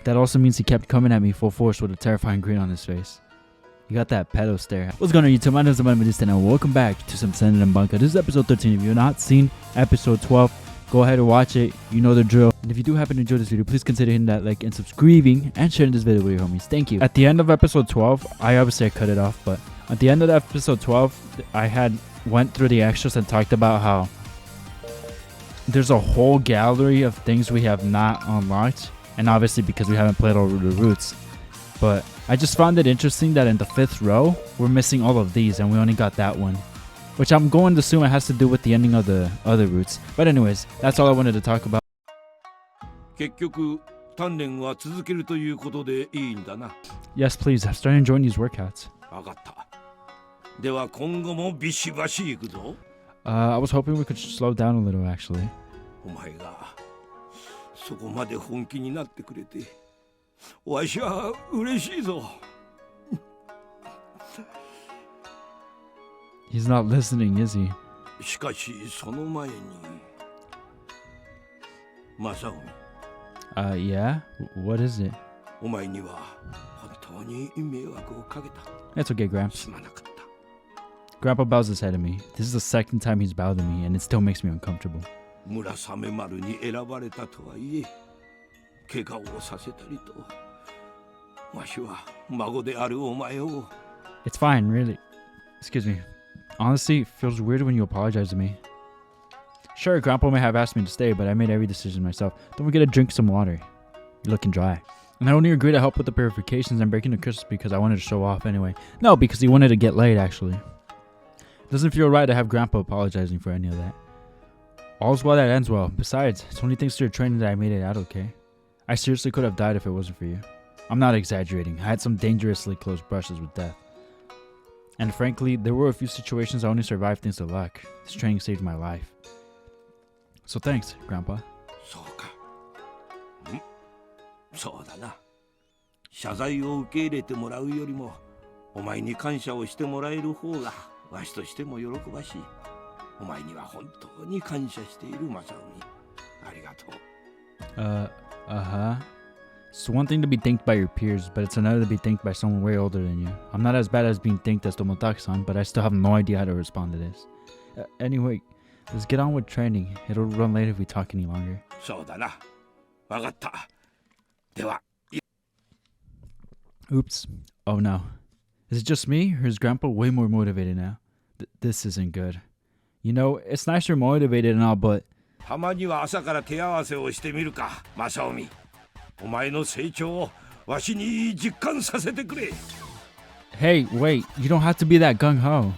That also means he kept coming at me full force with a terrifying grin on his face. You got that pedo stare. What's going on YouTube? My name is VitaminDStain and welcome back to some Senren Banka. This is episode 13. If you've not seen episode 12, go ahead and watch it. You know the drill. And if you do happen to enjoy this video, please consider hitting that like and subscribing and sharing this video with your homies. Thank you. At the end of episode 12, I obviously cut it off, but at the end of episode 12, I had went through the extras and talked about how there's a whole gallery of things we have not unlocked, and obviously because we haven't played all the routes. But I just found it interesting that in the 5th row, we're missing all of these and we only got that one, which I'm going to assume it has to do with the ending of the other routes. But anyways, that's all I wanted to talk about. Yes, please. I'm starting to enjoy these workouts. I was hoping we could slow down a little, actually. He's not listening, is he? Yeah? What is it? It's okay, Gramps. Grandpa bows his head at me. This is the 2nd time he's bowed to me, and it still makes me uncomfortable. It's fine, really. Excuse me. Honestly, it feels weird when you apologize to me. Sure, Grandpa may have asked me to stay, but I made every decision myself. Don't forget to drink some water. You're looking dry. And I only agreed to help with the purifications and breaking the crystals because I wanted to show off anyway. No, because he wanted to get laid, actually. Doesn't feel right to have Grandpa apologizing for any of that. All's well that ends well. Besides, it's only thanks to your training that I made it out okay. I seriously could have died if it wasn't for you. I'm not exaggerating. I had some dangerously close brushes with death. And frankly, there were a few situations I only survived thanks to luck. This training saved my life. So thanks, Grandpa. Uh-huh. It's one thing to be thanked by your peers, but it's another to be thanked by someone way older than you. I'm not as bad as being thanked as Tomotaki-san, but I still have no idea how to respond to this. Anyway, let's get on with training. It'll run late if we talk any longer. Oops. Oh no. Is it just me, or is Grandpa way more motivated now? This isn't good. You know, it's nice you're motivated and all, but... Hey, wait, you don't have to be that gung-ho.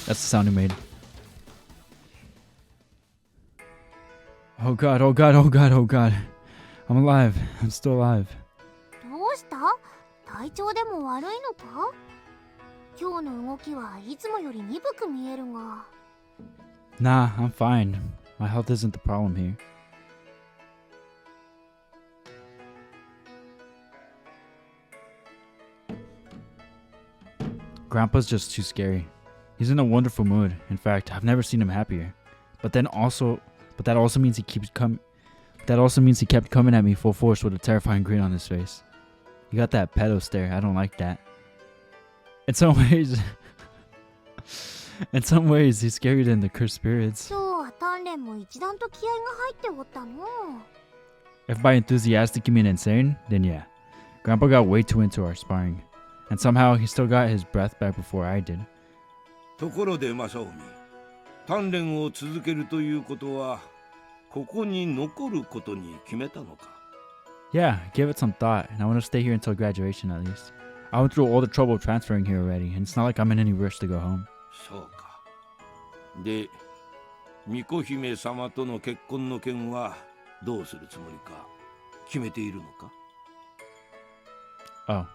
That's the sound he made. Oh god, oh god, oh god, oh god. I'm alive. I'm still alive. Nah, I'm fine. My health isn't the problem here. Grandpa's just too scary. He's in a wonderful mood. In fact, I've never seen him happier. But that also means he kept coming at me full force with a terrifying grin on his face. You got that pedo stare. I don't like that. In some ways, he's scarier than the cursed spirits. If by enthusiastic you mean insane, then yeah. Grandpa got way too into our sparring. And somehow he still got his breath back before I did. Yeah, give it some thought, and I want to stay here until graduation at least. I went through all the trouble of transferring here already, and it's not like I'm in any rush to go home. Oh,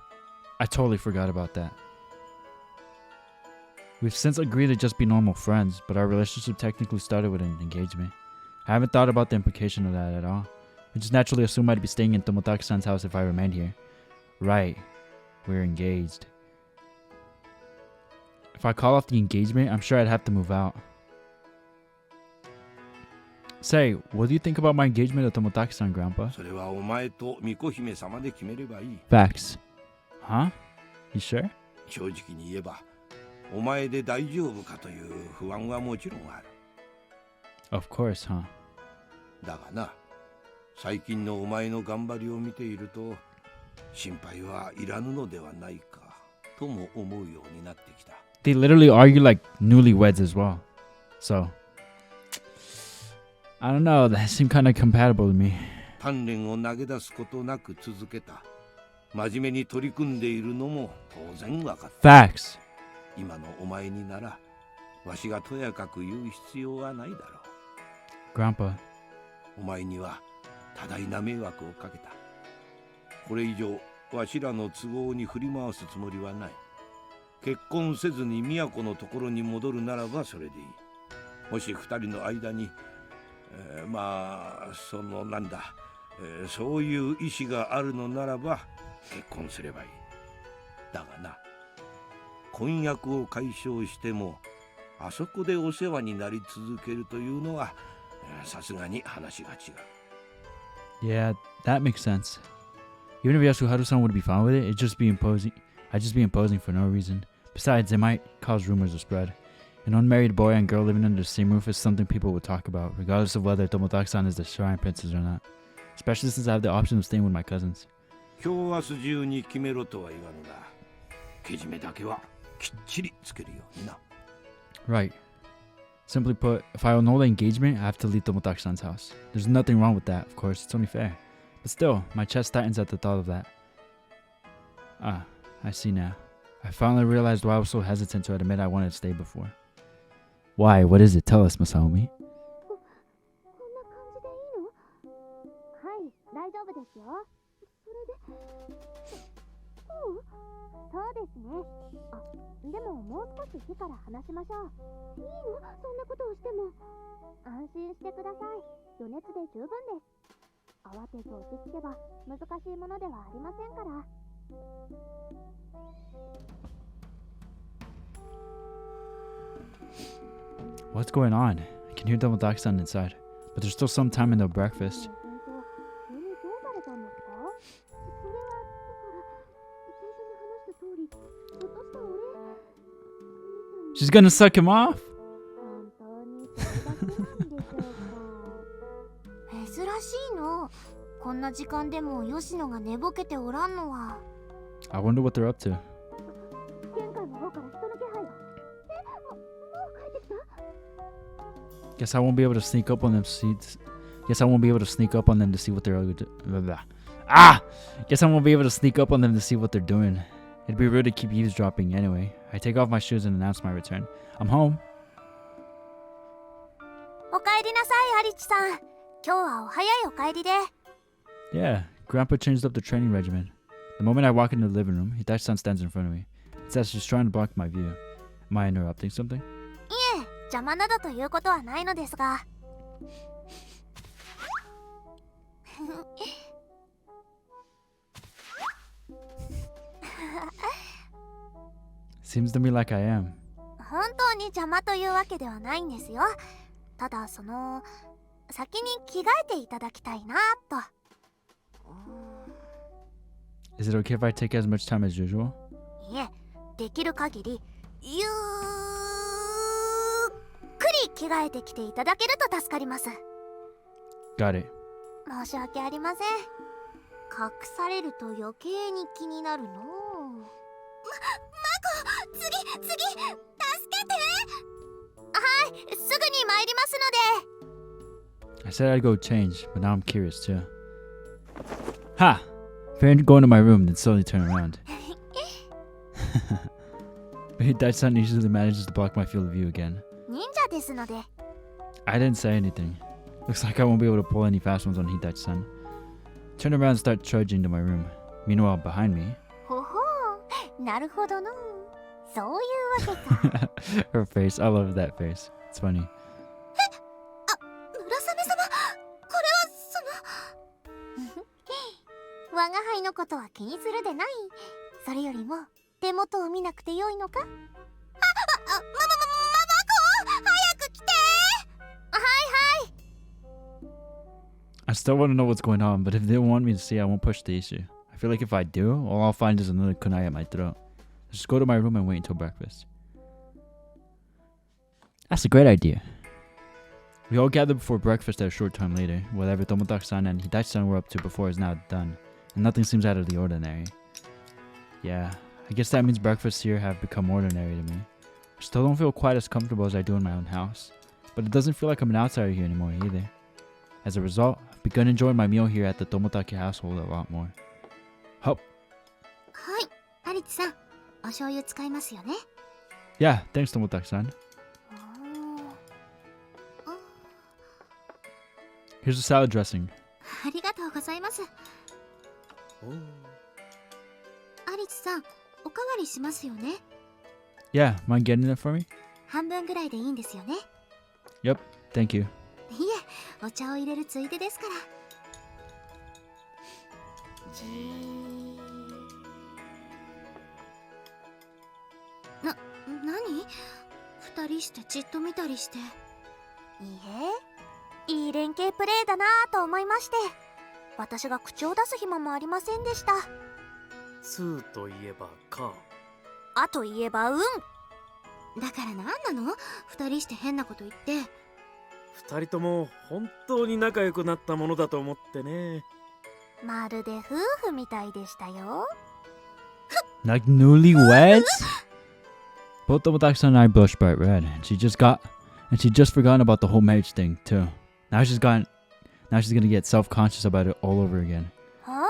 I totally forgot about that. We've since agreed to just be normal friends, but our relationship technically started with an engagement. I haven't thought about the implication of that at all. I just naturally assumed I'd be staying in Tomotaki-san's house if I remained here. Right. We're engaged. If I call off the engagement, I'm sure I'd have to move out. Say, what do you think about my engagement with Tomotaki-san, Grandpa? それはお前と巫女姫様で決めればいい。 Facts. Huh? You sure? 正直に言えば、お前で大丈夫かという不安はもちろんある。 Of course, huh? だがな、最近のお前の頑張りを見ていると、心配はいらぬのではないかとも思うようになってきた。 They literally argue like newlyweds as well. So, I don't know, that seemed kind of compatible to me. 鍛錬を投げ出すことなく続けた。真面目に取り組んでいるのも当然分かった。 Facts. 今のお前になら、わしがとやかく言う必要はないだろう。 Grandpa. お前には多大な迷惑をかけた。これ以上わしらの都合に振り回すつもりはない。結婚せずに都のところに戻るならばそれでいい。もし二人の間に、まあそういう意志があるのならば結婚すればいい。だがな、婚約を解消してもあそこでお世話になり続けるというのはさすがに話が違う。 Yeah, that makes sense. Even if Yasuharu-san would be fine with it, I'd just be imposing for no reason. Besides, it might cause rumors to spread. An unmarried boy and girl living under the same roof is something people would talk about, regardless of whether Tomotaki-san is the shrine princess or not. Especially since I have the option of staying with my cousins. 今日明日中に決めろとは言わぬが、けじめだけはきっちりつけるようにな。 Right. Simply put, if I annul the engagement, I have to leave Tomotaki-san's house. There's nothing wrong with that, of course, it's only fair. But still, my chest tightens at the thought of that. Ah, I see now. I finally realized why I was so hesitant to admit I wanted to stay before. Why? What is it? Tell us, Masaomi. そうですね。あ、でももう少し日から話しましょう。いいの？そんなことをしても。安心してください。余熱で十分です。慌てず落ち着けば難しいものではありませんから。What's going on? I can hear Tomotaki-san inside, but there's still some time until breakfast. She's gonna suck him off? 珍しいの。こんな時間でも吉野が寝ぼけておらんのは。 I wonder what they're up to. 玄関の方から人の気配が。もう帰ってきた？ Guess I won't be able to sneak up on them. Guess I won't be able to sneak up on them to see what they're Guess I won't be able to sneak up on them to see what they're doing. It'd be rude to keep eavesdropping anyway. I take off my shoes and announce my return. I'm home. おかえりなさい、アリチさん。今日はお早いお帰りで。Yeah, Grandpa changed up the training regimen. The moment I walk into the living room, Hitachi-san stands in front of me. It's as she's trying to block my view. Am I interrupting something? いえ、邪魔などということはないのですが。Seems to me like I am. 本当に邪魔というわけではないんですよ。ただ先に着替えていただきたいなと。Is it okay if I take as much time as usual? いえ、できる限りゆっくり着替えてきていただけると助かります。 Got it. 申し訳ありません。隠されると余計に気になるの。マコ、次助けて。はい、すぐに参りますので。 I said I'd go change, but now I'm curious too. Ha! Fair go into my room, then slowly turn around. But Hitachi-san usually manages to block my field of view again. 忍者ですので。 I didn't say anything. Looks like I won't be able to pull any fast ones on Hitachi-san. Turn around and start trudging to my room. Meanwhile, behind me... ほほう、なるほどの。そういうわけか。Her face, I love that face. It's funny. 村雨様、これは我が輩のことは気にするでない。それよりも手元を見なくてよいのか。マコ、早く来て。はいはい。I still want to know what's going on, but if they don't want me to see, I won't push the issue. I feel like if I do, all I'll find is another kunai at my throat. Just go to my room and wait until breakfast. That's a great idea. We all gather before breakfast at a short time later. Whatever Tomotaki-san and Hitachi-san were up to before is now done, and nothing seems out of the ordinary. Yeah, I guess that means breakfasts here have become ordinary to me. I still don't feel quite as comfortable as I do in my own house, but it doesn't feel like I'm an outsider here anymore either. As a result, I've begun enjoying my meal here at the Tomotaki household a lot more. Hup. はい、アリチさん、お醤油使いますよね。Yeah, thanks Tomotaki-san. Here's the salad dressing. ありがとうございます。アリチさん、おかわりしますよね。Yeah, mind getting it for me? 半分ぐらいでいいんですよね。Yep, thank you. いえ、お茶を入れるついでですから。何？二人してじっと見たりして。いいえ、いい連携プレーだなぁと思いまして、私が口を出す暇もありませんでした。ツーといえばか。あと言えばだから何なの？二人して変なこと言って。二人とも本当に仲良くなったものだと思ってね。まるで夫婦みたいでしたよ。Like newlyweds? Both Tomotaki-san and I blushed bright red, and she just forgotten about the whole marriage thing too. Now she's gonna get self-conscious about it all over again. ほら、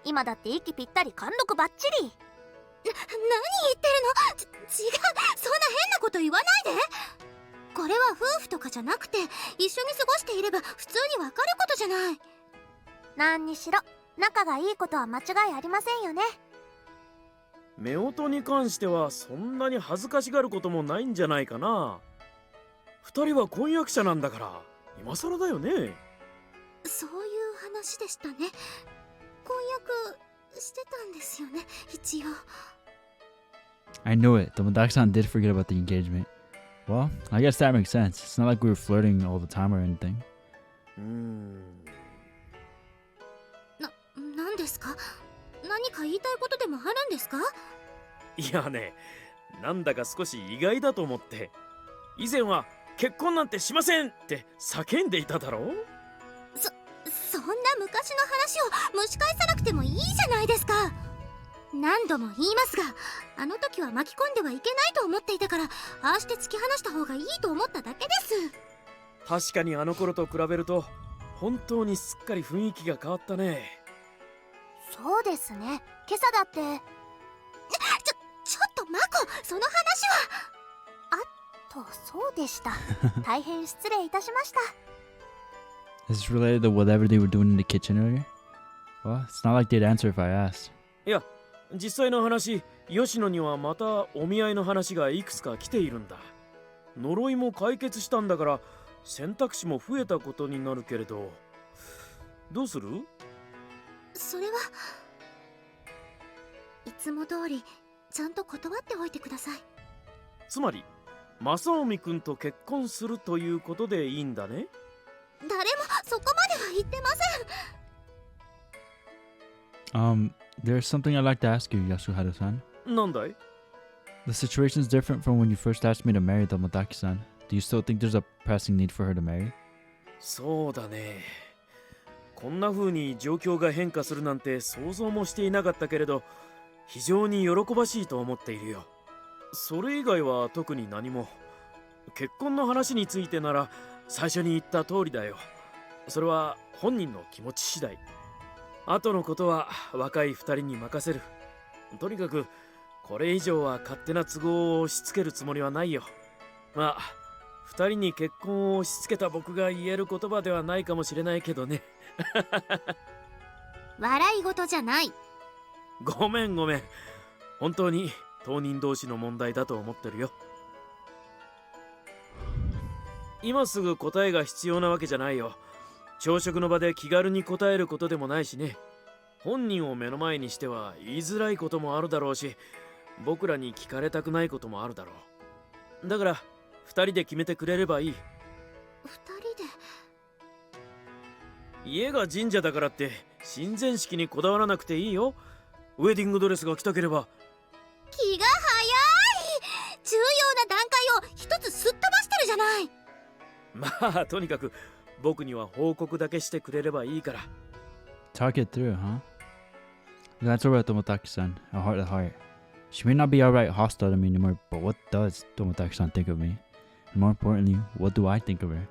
今だって息ぴったり貫禄バッチリ。何言ってるの？違う、そんな変なこと言わないで。これは夫婦とかじゃなくて、一緒に過ごしていれば普通にわかることじゃない。何にしろ仲がいいことは間違いありませんよね。夫婦に関してはそんなに恥ずかしがることもないんじゃないかな。二人は婚約者なんだから今更だよね。そういう話でしたね。婚約してたんですよね、一応。I knew it. Tomotaki-san did forget about the engagement. Well, I guess that makes sense. It's not like we were flirting all the time or anything. 何ですか？何か言いたいことでもあるんですか？いやね、なんだか少し意外だと思って。以前は結婚なんてしませんって叫んでいただろう。そんな昔の話を蒸し返さなくてもいいじゃないですか。何度も言いますが、あの時は巻き込んではいけないと思っていたから、ああして突き放した方がいいと思っただけです。確かにあの頃と比べると本当にすっかり雰囲気が変わったね。そうですね。今朝だってちょっとマコ、その話は。そうでした。大変失礼いたしました。Is this related to whatever they were doing in the kitchen earlier? Well, it's not like they'd answer if I asked. いや、実際の話、吉野にはまたお見合いの話がいくつか来ているんだ。呪いも解決したんだから選択肢も増えたことになるけれど、どうする？それはいつも通りちゃんと断っておいてください。つまり正臣君と結婚するということでいいんだね。誰もそこまでは言ってません。There's something I'd like to ask you, Yasuhara-san. なんだい？ The situation's different from when you first asked me to marry Tomotaki-san. Do you still think there's a pressing need for her to marry? そうだね。こんな風に状況が変化するなんて想像もしていなかったけれど、非常に喜ばしいと思っているよ。それ以外は特に何も。結婚の話についてなら最初に言った通りだよ。それは本人の気持ち次第。後のことは若い二人に任せる。とにかくこれ以上は勝手な都合を押し付けるつもりはないよ。まあ二人に結婚を押し付けた僕が言える言葉ではないかもしれないけどね。笑い事じゃない。ごめん。本当に当人同士の問題だと思ってるよ。今すぐ答えが必要なわけじゃないよ。朝食の場で気軽に答えることでもないしね。本人を目の前にしては言いづらいこともあるだろうし、僕らに聞かれたくないこともあるだろう。だから二人で決めてくれればいい。二人で？家が神社だからって神前式にこだわらなくていいよ。ウェディングドレスが着たければ。気が早い。重要な段階を一つすっ飛ばしてるじゃない。まあとにかく僕には報告だけしてくれればいいから。 Talk it through, huh? That's over at Tomotaki-san, a heart to heart. She may not be outright hostile to me anymore, but what does Tomotaki-san think of me? And more importantly, what do I think of her?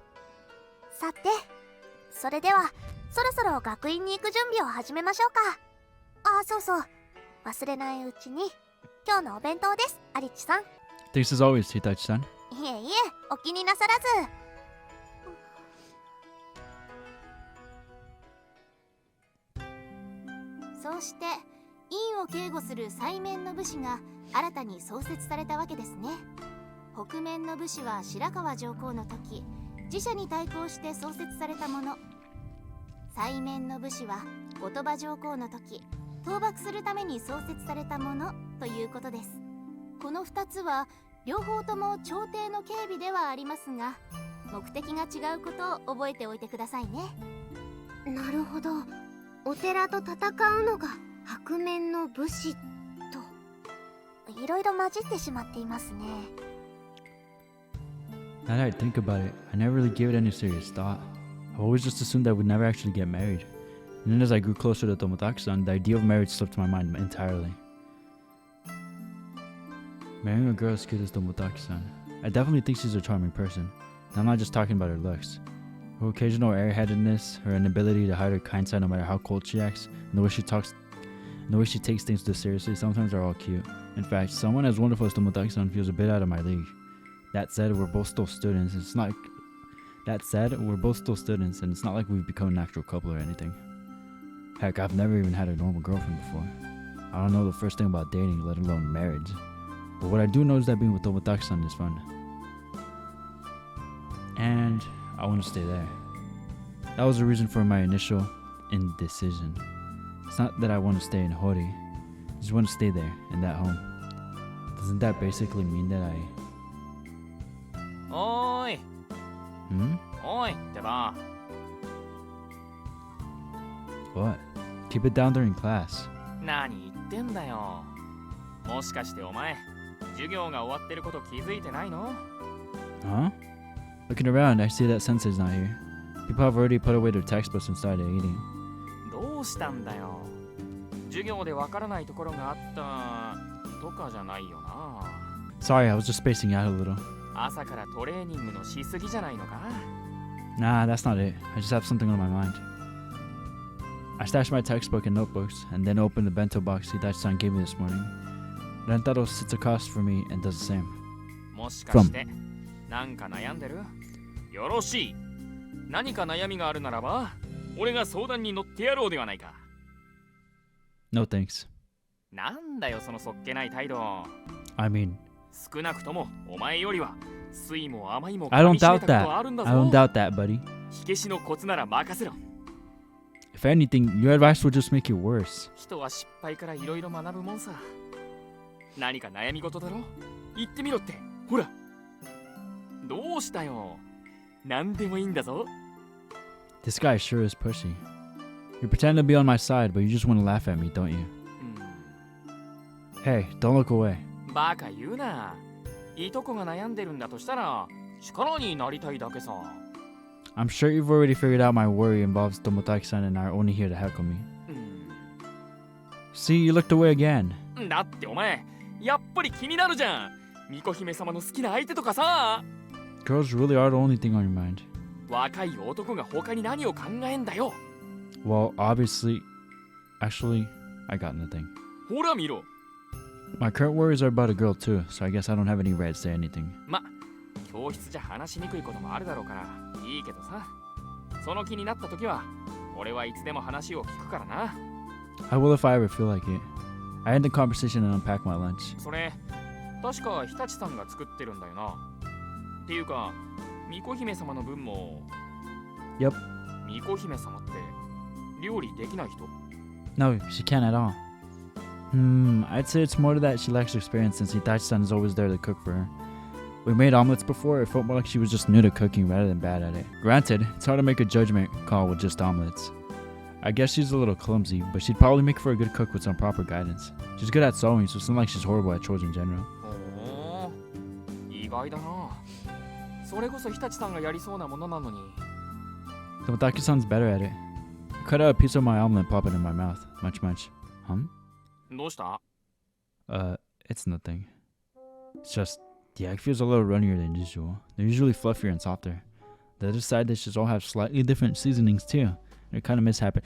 さて、それではそろそろ学院に行く準備を始めましょうか。あ、そうそう、忘れないうちに今日のお弁当です、アリッチさん。 Thanks as always, Hitachi-san. いえいえ、お気になさらず。そうして院を警護する西面の武士が新たに創設されたわけですね。北面の武士は白河上皇の時、自社に対抗して創設されたもの。西面の武士は後鳥羽上皇の時、討伐するために創設されたものということです。この2つは両方とも朝廷の警備ではありますが、目的が違うことを覚えておいてくださいね。なるほど。お寺と戦うのが白面の武士と、いろいろ混じってしまっていますね。 Now that I think about it, I never really gave it any serious thought. I always just assumed I would never actually get married. And then as I grew closer to Tomotaki-san, the idea of marriage slipped my mind entirely. Marrying a girl as cute as Tomotaki-san, I definitely think she's a charming person. And I'm not just talking about her looks. Her occasional airheadedness, her inability to hide her kind side no matter how cold she acts, and the way she talks, and the way she takes things too seriously sometimes are all cute. In fact, someone as wonderful as Tomotaki-san feels a bit out of my league. That said, we're both still students. And it's not like we've become an actual couple or anything. Heck, I've never even had a normal girlfriend before. I don't know the first thing about dating, let alone marriage. But what I do know is that being with Tomotaki-san is fun. And I want to stay there. That was the reason for my initial indecision. It's not that I want to stay in Hori. I just want to stay there, in that home. Doesn't that basically mean that I... おーい Hmm? おいってば。 What? Keep it down during class. 何言ってんだよ。もしかしてお前授業が終わってること気づいてないの？ Huh? Looking around, I see that sensei's not here. People have already put away their textbooks and started eating. どうしたんだよ。授業でわからないところがあったとかじゃないよな。 Sorry, I was just spacing out a little. 朝からトレーニングのしすぎじゃないのか？ Nah, that's not it. I just have something on my mind. I stashed my textbook and notebooks, and then opened the bento box Hitachi-san gave me this morning. Rentaro sits across from me and does the same. もしかしてなんか悩んでる？よろしい。何か悩みがあるならば俺が相談に乗ってやろうではないか。 No thanks. なんだよそのそっけない態度。 I mean, 少なくともお前よりは酸いも甘いも I don't 噛み締め doubt たこ that. とあるんだぞ。 I don't doubt that, buddy. 火消しのコツなら任せろ。 If anything, your advice will just make it worse. 人は失敗からいろいろ学ぶもんさ。何か悩み事だろ？言ってみろって。ほら。どうしたよ。何でもいいんだぞ。 This guy sure is pushy. You pretend to be on my side, but you just want to laugh at me, don't you? Hey, don't look away. バカ言うな。いとこが悩んでるんだとしたら力になりたいだけさ。 I'm sure you've already figured out my worry involves Tomotaki-san and are only here to heckle me. See, you looked away again. だってお前やっぱり気になるじゃん。巫女姫様の好きな相手とかさ。 Girls really are the only thing on your mind. 若い男が他に何を考えんだよ。 Well, obviously... Actually, I got nothing. ほら見ろ。 My current worries are about a girl too, so I guess I don't have any right to say anything. ま、教室じゃ話しにくいこともあるだろうからいいけどさ。その気になった時は俺はいつでも話を聞くからな。 I will if I ever feel like it. I end the conversation and unpack my lunch. それ確か日立さんが作ってるんだよな。っていうか巫女姫様の分も。 Yep. 巫女姫様って料理できない人？ No, she can't at all. I'd say it's more to that she lacks experience since Hitachi-san is always there to cook for her. We made omelets before. It felt more like she was just new to cooking rather than bad at it. Granted, it's hard to make a judgment call with just omelets. I guess she's a little clumsy, but she'd probably make for a good cook with some proper guidance. She's good at sewing, so it's not like she's horrible at chores in general. ほう、意外だな。それこそ日立さんがやりそうなものなのに。Tomotaki-san's better at it. I cut out a piece of my omelet and pop it in my mouth. Munch munch. Hum? どうした？ It's nothing. It's just, the egg feels a little runnier than usual. They're usually fluffier and softer. The other side dishes all have slightly different seasonings too. It kind of mishappened.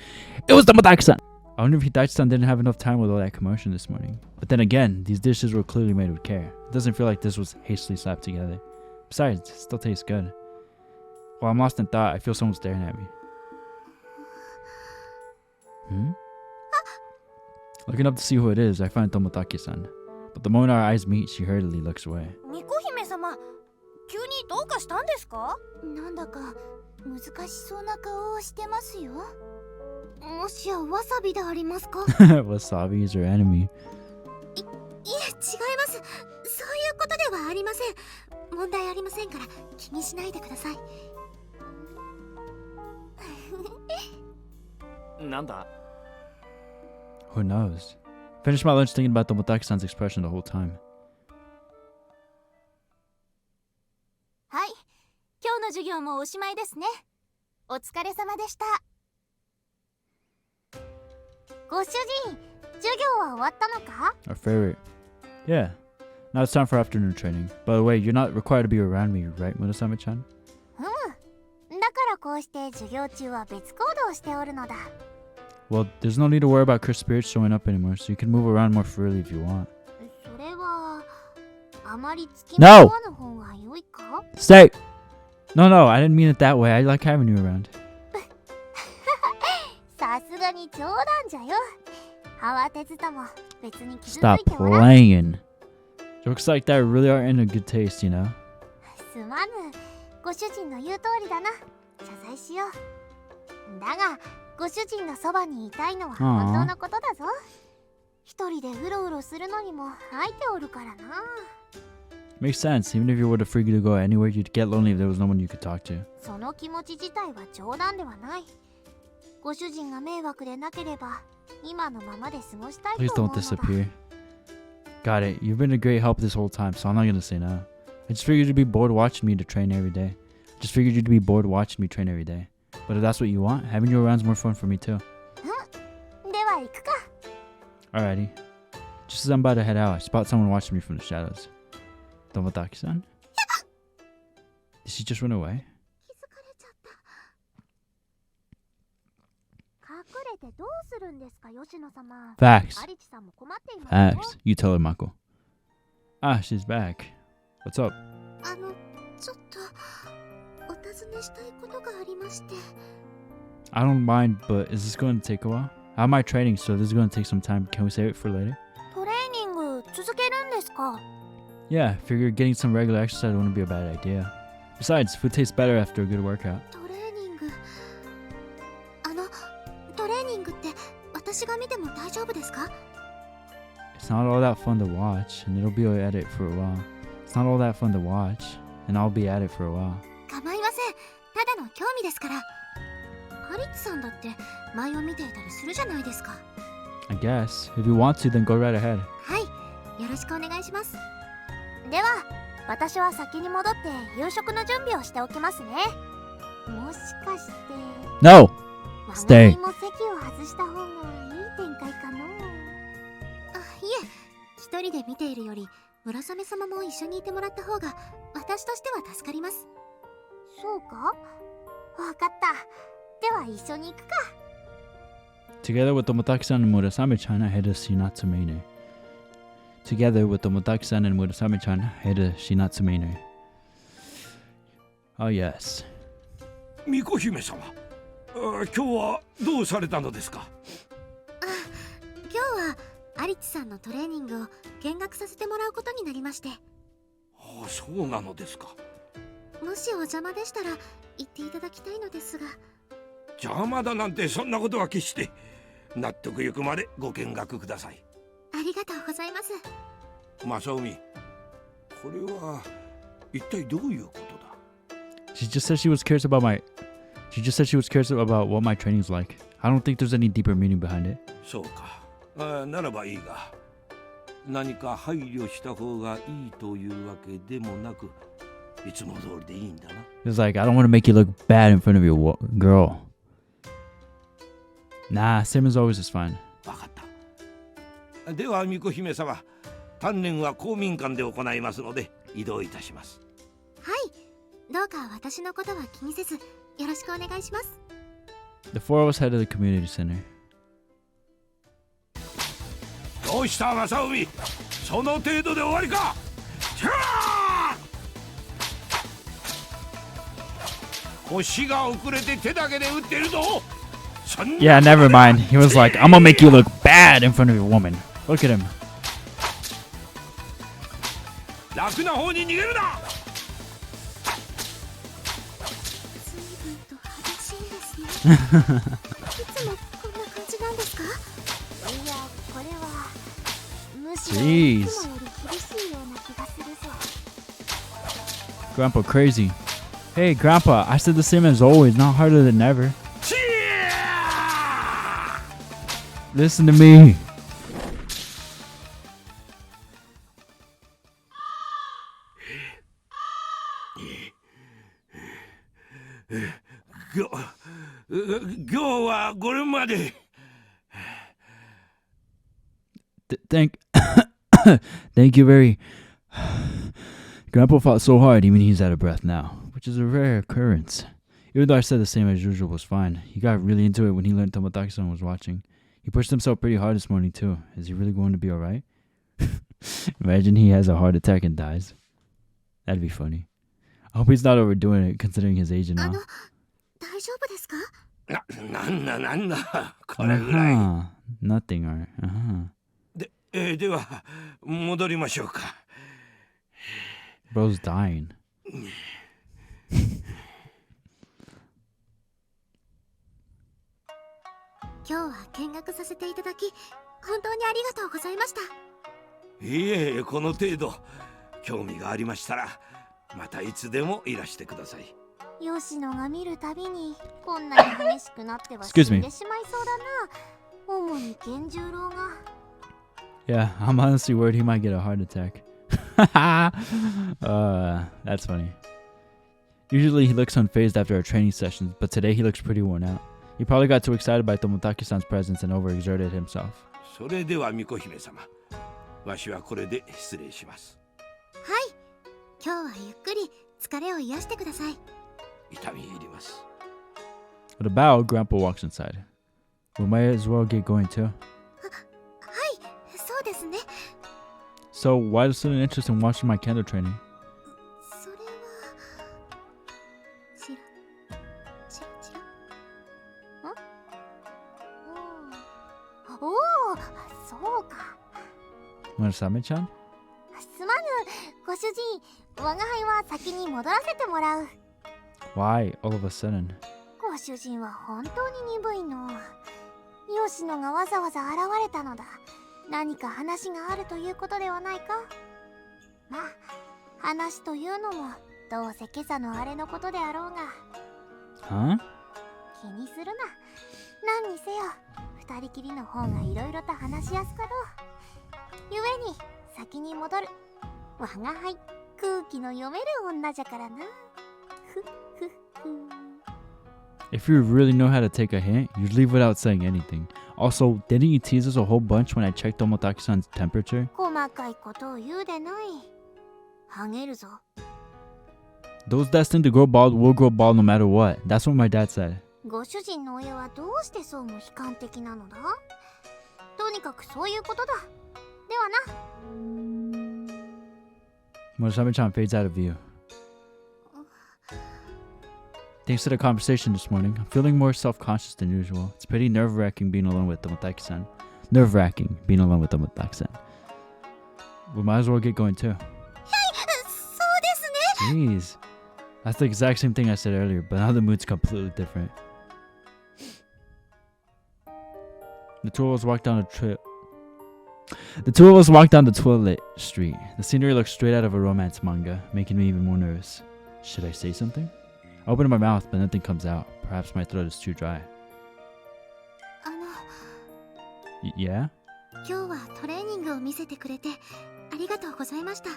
It was Tomotaki-san! I wonder if Hitachi-san didn't have enough time with all that commotion this morning. But then again, these dishes were clearly made with care. It doesn't feel like this was hastily slapped together. Besides, it still tastes good. While I'm lost in thought, I feel someone staring at me. Looking up to see who it is, I find Tomotaki-san. But the moment our eyes meet, she hurriedly looks away. 巫女姫様、急にどうかしたんですか？なんだか難しそうな顔をしてますよ。もしやわさびでありますか？ Wasabi is her enemy. いえ、違います。そういうことではありません。問題ありませんから気にしないでください。なんだ？ Who knows? Finished my lunch thinking about Tomotaki-san's expression the whole time. はい、今日の授業もおしまいですね。お疲れ様でした。ご主人、授業は終わったのか？ Our favorite. Yeah. Now it's time for afternoon training. By the way, you're not required to be around me, right, Murasame-chan? だからこうして授業中は別行動をしておるのだ。Well, there's no need to worry about cursed spirits showing up anymore, so you can move around more freely if you want. それはあまりつきまとわぬ方が良いか？ Stay! No, I didn't mean it that way. I like having you around. さすがに冗談じゃよ。慌てずとも別に傷つ Stop いておらん。 playing. Jokes like that really are in a good taste, you know? すまぬ。ご主人の言う通りだな。謝罪しよう。だが、ご主人のそばにいたいのは本当のことだぞ。一人でうろうろするのにも相手おるからな。Makes sense. Even if you were to free to go anywhere, you'd get lonely if there was no one you could talk to. その気持ち自体は冗談ではない。ご主人が迷惑でなければ、今のままで過ごしたい Please と思 don't うのだ。 disappear. Got it. You've been a great help this whole time, so I'm not gonna say no. I just figured you'd be bored watching me to train every day. But if that's what you want, having you around's more fun for me too. では行くか。 Alrighty. Just as I'm about to head out, I spot someone watching me from the shadows. Tomotaki-san? Did she just run away? 気づかれちゃった。隠れてどうするんですか、吉野様。 Facts. アリチさんも困っていますよ。 Facts. You tell her, Mako. Ah, she's back. What's up? ちょっとお尋ねしたいことがありまして。 I don't mind, but is this going to take a while? I have my training, so this is going to take some time. Can we save it for later? トレーニング続けるんですか？ Yeah, figure getting some regular exercise wouldn't be a bad idea. Besides, food tastes better after a good workout. トレーニング。トレーニングって私が見ても大丈夫ですか？ It's not all that fun to watch, and it'll be at it for a while. It's not all that fun to watch, and I'll be at it for a while. 構いません。ただの興味ですから。アリッツさんだって前を見ていたりするじゃないですか。 I guess. If you want to, then go right ahead. はい、よろしくお願いします。では、私は先に戻って夕食の準備をしておきますね。もしかして No! 我が Stay. 輩も席を外した方がいい展開かの？いえ、一人で見ているより村雨様も一緒にいてもらった方が私としては助かります。そうか？わかった。では一緒に行くか。 Together with Tomotaki-san and Murasame-chan, I head to Shinatsumeine. Oh yes. 巫女姫様、今日はどうされたのですか？今日はアリッチさんのトレーニングを見学させてもらうことになりまして。ああ、そうなのですか。もしお邪魔でしたら言っていただきたいのですが。邪魔だなんてそんなことは決して。納得ゆくまでご見学ください。ありがとうございます。正臣、これは一体どういうことだ？ She just said she was curious about what my training's like. I don't think there's any deeper meaning behind it. そうか。ならばいいが、何か配慮した方がいいというわけでもなく、いつも通りでいいんだな。It's like, I don't want to make you look bad in front of your girl. Nah, same as always is fine. わかった。では、巫女姫様、鍛錬は公民館で行いますので、移動いたします。はい、どうか私のことは気にせず、よろしくお願いします。The four of us head to the community center. どうした正海、その程度で終わりか。腰が遅れて手だけで打ってるぞ。Yeah, never mind. He was like, I'm gonna make you look bad in front of your woman. Look at him. 楽な方に逃げるな。随分と激しいですね。いつもこんな感じなんですか？いや、これはむしろいつもより厳しいような気がするぞ。Grandpa crazy. Hey, Grandpa, I said the same as always, not harder than ever. Listen to me. Thank you very. Grandpa fought so hard, even he's out of breath now, which is a rare occurrence. Even though I said the same as usual was fine, he got really into it when he learned Tomotaki-san was watching. He pushed himself pretty hard this morning too. Is he really going to be alright? Imagine he has a heart attack and dies. That'd be funny. I hope he's not overdoing it considering his age and all. 大丈夫ですか？なんだこれぐらい。Nothing, alright. では戻りましょうか。Bro's dying. 今日は見学させていただき、本当にありがとうございました。いえ、この程度。興味がありましたら、またいつでもいらしてください。吉野が見るたびに、こんなに激しくなっては死んでしまいそうだな。主に源十郎が。Yeah, I'm honestly worried he might get a heart attack. That's funny. Usually he looks unfazed after our training sessions, but today he looks pretty worn out. He probably got too excited by Tomotaki-san's presence and overexerted himself. それでは巫女姫様、わしはこれで失礼します。はい、今日はゆっくり疲れを癒してください。痛み入ります。With a bow, Grandpa walks inside. We might as well get going too. はい、そうですね。So, why the sudden interest in watching my kendo training? それはチラチラおお、そうか。Murasame-chan? すまぬ、ご主人、我が輩は先に戻らせてもらう。Why, all of a sudden? ご主人は本当に鈍いの。吉野がわざわざ現れたのだ。何か話があるということではないか。まあ、話というのもどうせ今朝のあれのことであろうが。Huh? 気にするな。何にせよ、二人きりの方がいろいろと話しやすかろう。ゆえに先に戻る。我が輩、空気の読める女じゃからな。ふっふっふ。If you really know how to take a hint, you'd leave without saying anything. Also, didn't you tease us a whole bunch when I checked Tomotaki-san's temperature? 細かいことを言うでない。はげるぞ。Those destined to grow bald will grow bald no matter what. That's what my dad said. ご主人の親はどうしてそうも悲観的なのだ？とにかくそういうことだ。ではな。Murasame-chan fades out of view. Thanks to the conversation this morning, I'm feeling more self-conscious than usual. It's pretty nerve-wracking being alone with Tomotaki-san. We might as well get going too. そうですね。 Jeez. That's the exact same thing I said earlier, but now the mood's completely different. The two of us walked down a The two of us walked down the toilet street. The scenery looked straight out of a romance manga, making me even more nervous. Should I say something? I open my mouth, but nothing comes out. Perhaps my throat is too dry. あの、Yeah? 今日はトレーニングを見せてくれてありがとうございました。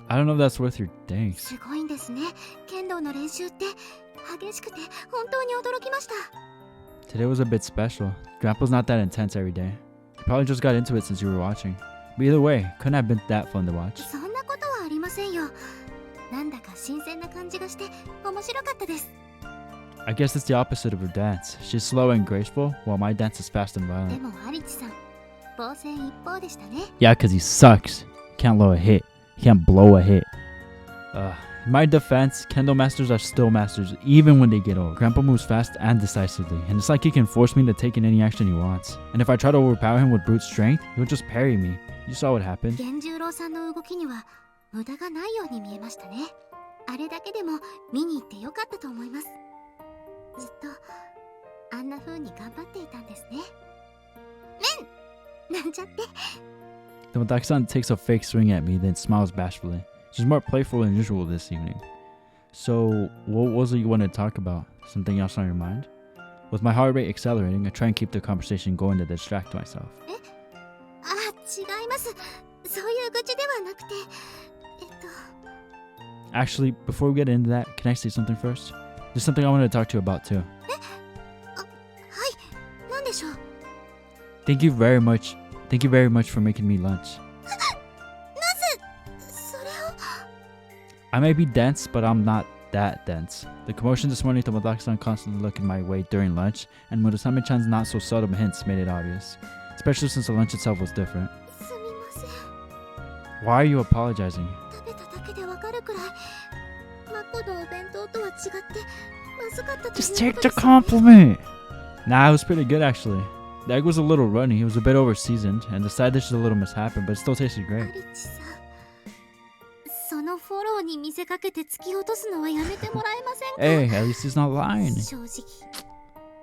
I don't know if that's worth your thanks. すごいんですね。剣道の練習って激しくて本当に驚きました。 Today was a bit special. Grandpa's not that intense every day. He probably just got into it since you were watching. But either way, couldn't have been that fun to watch. そんなことはありませんよ。なんだか新鮮な感じがして面白かったです。 I guess it's the opposite of her dance. She's slow and graceful, while my dance is fast and で violent. もアリチさん、防戦一方でしたね。 Yeah, because he sucks. He can't blow a hit. He can't blow a hit. In my defense, Kendo masters are still masters, even when they get old. Grandpa moves fast and decisively, and it's like he can force me to take in any action he wants. And if I try to overpower him with brute strength, he'll just parry me. You saw what happened. 源十郎さんの動きには無駄がないように見えましたね。あれだけでも見に行ってよかったと思います。ずっとあんな風に頑張っていたんですね。なんちゃって。 Tomotaki-san takes a fake swing at me, then smiles bashfully. She's more playful than usual this evening. So, what was it you wanted to talk about? Something else on your mind? With my heart rate accelerating, I try and keep the conversation going to distract myself. あ、違います。そういう愚痴ではなくて、Actually, before we get into that, can I say something first? There's something I wanted to talk to you about too. はい、なんでしょう。 Thank you very much for making me lunch. それを。 I may be dense, but I'm not that dense. The commotion this morning, Tomotaki-san constantly looking my way during lunch, and Murasame-chan's not so subtle hints made it obvious. Especially since the lunch itself was different. すみません。 Why are you apologizing? 食べただけでわかるくらい、マコのお弁当とは違ってまずかったということです Just よね。 take the compliment! Nah, it was pretty good actually. The egg was a little runny, it was a bit over seasoned, and the side dish was a little mishappened, but it still tasted ア great. リチさん、そのフォローに見せかけて突き落とすのはやめてもらえませんか。 Hey, at least he's not lying. 正直、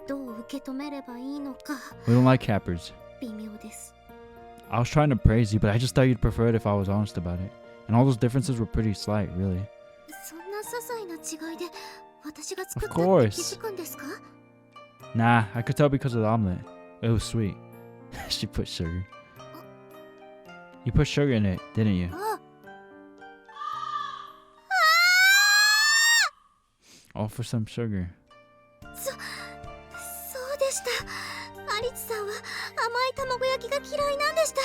どう受け止めればいいのか We don't like cappers. 微妙です。 I was trying to praise you, but I just thought you'd prefer it if I was honest about it. And all those differences were pretty slight, really. そんな些細な違いで私が作った Of って course. 気づくんですか？ Nah, I could tell because of the omelet. It was sweet. She put sugar. You put sugar in it, didn't you? あ、 All for some sugar. そうでした。アリチさんは甘い卵焼きが嫌いなんでした。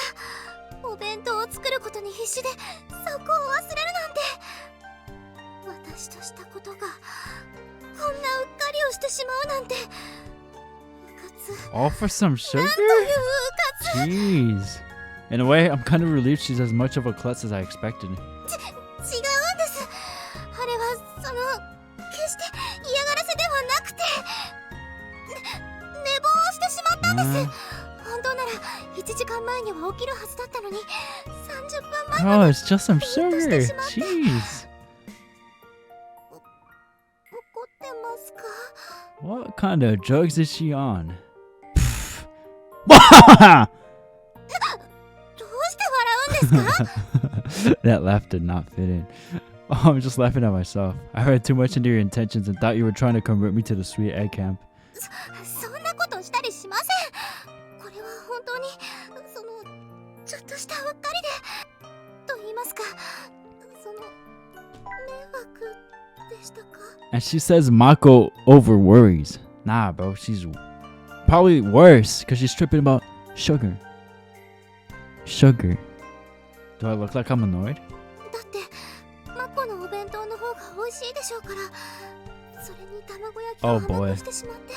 お弁当を作ることに必死でそこを忘れるなんて。私としたことがこんなうっかりをしてしまうなんて。うかつ。 All for some sugar? なんといううかつ。 Jeez. In a way, I'm kind of relieved she's as much of a klutz as I expected. 違うんです。あれはその決して嫌がらせではなくて、寝坊をしてしまったんです。本当なら1時間前には起きるはずだったのに30分前ま Oh, で it's just some sugar. Jeez. 怒ってますか？ What kind of drugs is she on? どうして笑うんですか？ That laugh did not fit in. Oh, I'm just laughing at myself. I read too much into your intentions and thought you were trying to convert me to the sweet egg camp. そんなことしたりしません。これは本当にそのちょっとしたうっかりでと言いますか、その迷惑でしたか？ And she says Mako over worries. Nah, bro, she's probably worse because she's tripping about sugar. Sugar. Do I look like I'm annoyed? だってマコのお弁当の方が美味しいでしょうから、それに卵焼きを Oh 甘 boy. くしてしまって。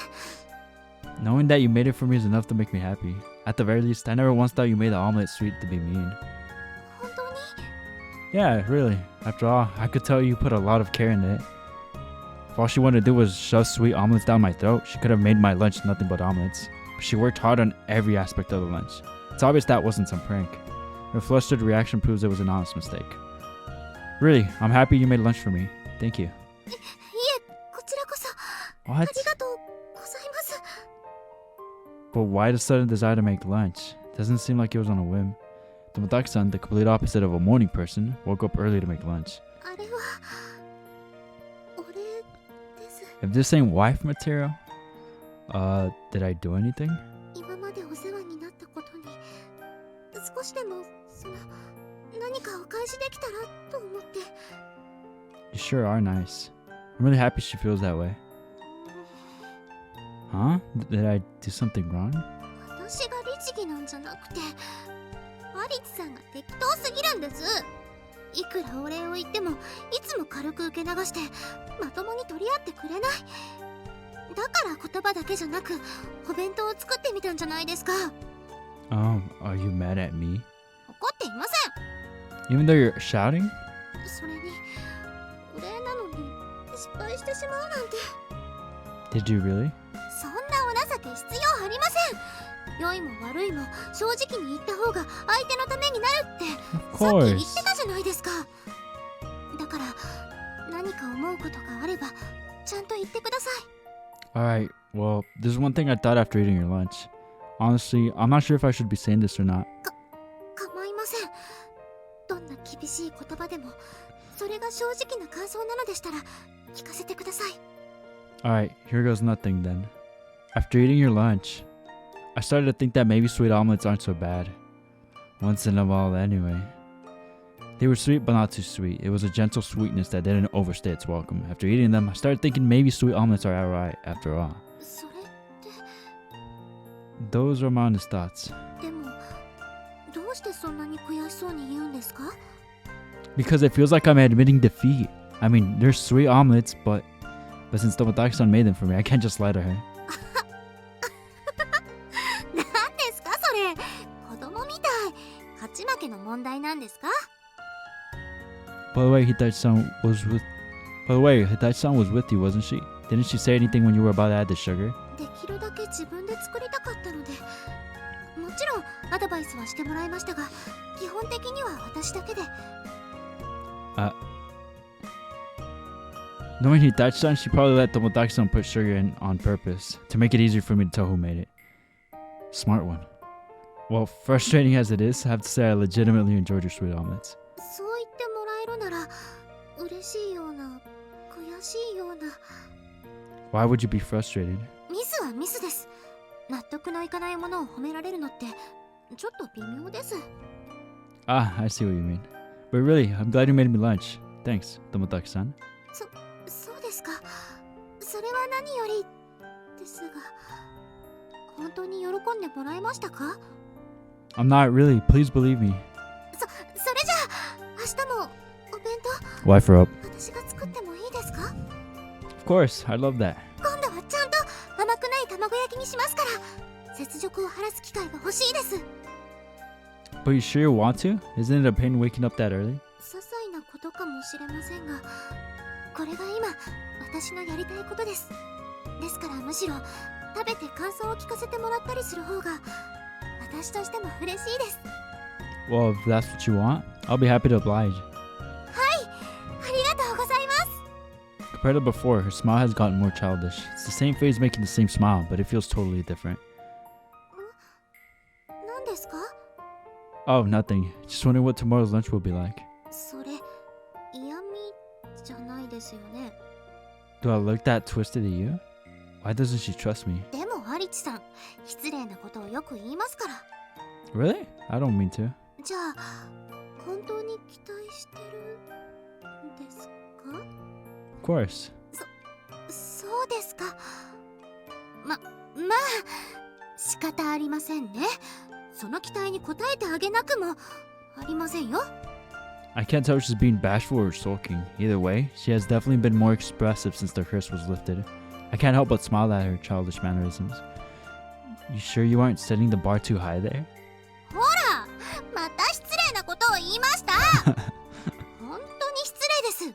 Knowing that you made it for me is enough to make me happy. At the very least, I never once thought you made the omelet sweet to be mean. 本当に？ Yeah, really. After all, I could tell you put a lot of care into it. If all she wanted to do was shove sweet omelets down my throat, she could have made my lunch nothing but omelets. But she worked hard on every aspect of the lunch. It's obvious that wasn't some prank. Her flustered reaction proves it was an honest mistake. Really, I'm happy you made lunch for me. Thank you. いえ、こちらこそあ What? りがとうございます。 But why the sudden desire to make lunch? Doesn't seem like it was on a whim. Tomotaki-san, the complete opposite of a morning person, woke up early to make lunch. あれは俺です。 If this ain't wife material, did I do anything? 今までお世話になったことに少しでも何かお返しできたらと思って。 You sure are nice. I'm really happy she feels that way. Huh? Did I do something wrong? 私が律儀なんじゃなくてアリツさんが適当すぎるんです。いくらお礼を言ってもいつも軽く受け流してまともに取り合ってくれない。だから言葉だけじゃなくお弁当を作ってみたんじゃないですか。 Are you mad at me? 怒っていません。 Even though you're shouting? それにお礼なのに失敗してしまうなんて。 Did you really? そんなお情け必要ありません。良いも悪いも正直に言った方が相手のためになるって Of さっき言っ course. てたじゃないですか。だから何か思うことがあればちゃんと言ってください。 Alright, well, there's one thing I thought after eating your lunch. Honestly, I'm not sure if I should be saying this or not. 構いません。どんな厳しい言葉でもそれが正直な感想なのでしたら聞かせてください。 Alright, here goes nothing then. After eating your lunch, I started to think that maybe sweet omelets aren't so bad. Once in a while anyway. They were sweet but not too sweet. It was a gentle sweetness that didn't overstay its welcome. After eating them, I started thinking maybe sweet omelets are alright after all. それって Those are my honest thoughts. でもどうしてそんなに悔しそうに言うんですか？ Because it feels like I'm admitting defeat. I mean, they're sweet omelets, but since Tomotaki-san made them for me, I can't just lie to her. 何ですかそれ。子供みたい。勝ち負けの問題なんですか？ By the way, Hitachi-san was with you, wasn't she? Didn't she say anything when you were about to add the sugar? できるだけ自分で作りたかったので、もちろんアドバイスはしてもらいましたが、基本的には私だけで。 Knowing Hitachi-san, she probably let Tomotaki-san put sugar in on purpose to make it easier for me to tell who made it. Smart one. Well, frustrating as it is, I have to say I legitimately enjoyed your sweet omelets. そう言ってもらえるなら嬉しいような悔しいような。 Why would you be frustrated? ミスはミスです。納得のいかないものを褒められるのってちょっと微妙です。 Ah, I see what you mean. But really, I'm glad you made me lunch. Thanks, Tomotaki-san. そうですか。それは何よりですが、本当に喜んでもらえましたか？ I'm not really. Please believe me. それじゃあ明日もお弁当 Wife her up. 私が作ってもいいですか？ Of course, I love that. 今度はちゃんと甘くない卵焼きにしますから、雪辱を晴らす機会が欲しいです。 But you sure you want to? Isn't it a pain waking up that early? 些細なことかもしれませんが、これが今私のやりたいことです。ですからむしろ食べて感想を聞かせてもらったりする方が私としても嬉しいです。 Well, if that's what you want, I'll be happy to oblige. ありがとうございます。 Compared to before, her smile has gotten more childish. It's the same face making the same smile, but it feels totally different. 何ですか？ Oh, nothing. Just wondering what tomorrow's lunch will be like. それ嫌味じゃないですよね。 Do I look that twisted at you? Why doesn't she trust me? でもアリチさん、失礼なことをよく言いますから。 Really? I don't mean to. じゃあ本当に期待してるんですか？ Of course. そうですか。まあ仕方ありませんね。その期待に応えてあげなくもありませんよ。 I can't tell if she's being bashful or sulking. Either way, she has definitely been more expressive since the curse was lifted. I can't help but smile at her childish mannerisms. You sure you aren't setting the bar too high there? ほら、また失礼なことを言いました。本当に失礼です。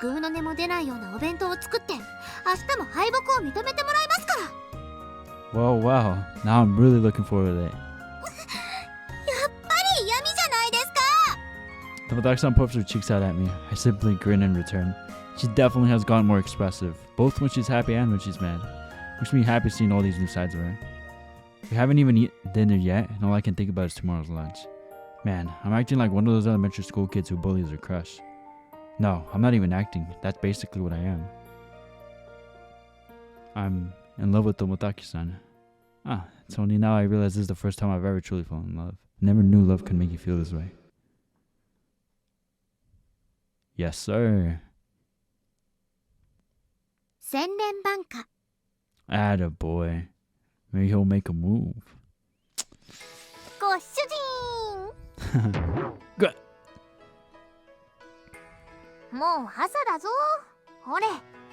グーの音も出ないようなお弁当を作って明日も敗北を認めてもらいますから。 Well, wow. Now I'm really looking forward to it. やっぱり嫌味じゃないですか。 Tomotaki-san puffs her cheeks out at me. I simply grin in return. She definitely has gotten more expressive, both when she's happy and when she's mad. Makes me happy seeing all these new sides of her. We haven't even eaten dinner yet, and all I can think about is tomorrow's lunch. Man, I'm acting like one of those elementary school kids who bullies their crush. No, I'm not even acting. That's basically what I am. I'm in love with Tomotaki-san. It's only now I realize this is the first time I've ever truly fallen in love. Never knew love could make you feel this way. Yes, sir. Senren Banka. Attaboy. Maybe he'll make a move. ご主人 Good. もう朝だぞ。ほれ、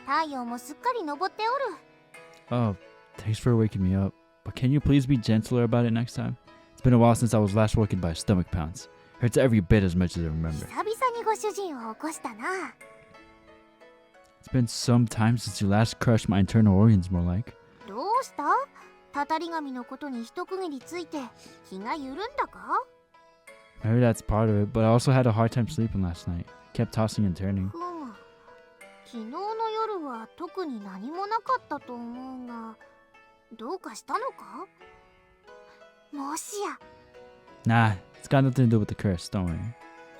太陽もすっかり昇っておる。 Oh, thanks for waking me up. But can you please be gentler about it next time? It's been a while since I was last woken by stomach pounds. Hurts every bit as much as I remember. 久々にご主人を起こしたな。 It's been some time since you last crushed my internal organs, more like. どうした？たたり神のことに一区切りついて気が緩んだか？ Maybe that's part of it, but I also had a hard time sleeping last night. Kept tossing and turning. ふむ。昨日の夜は特に何もなかったと思うが、どうかしたのか？もしや。 Nah, it's got nothing to do with the curse, don't worry.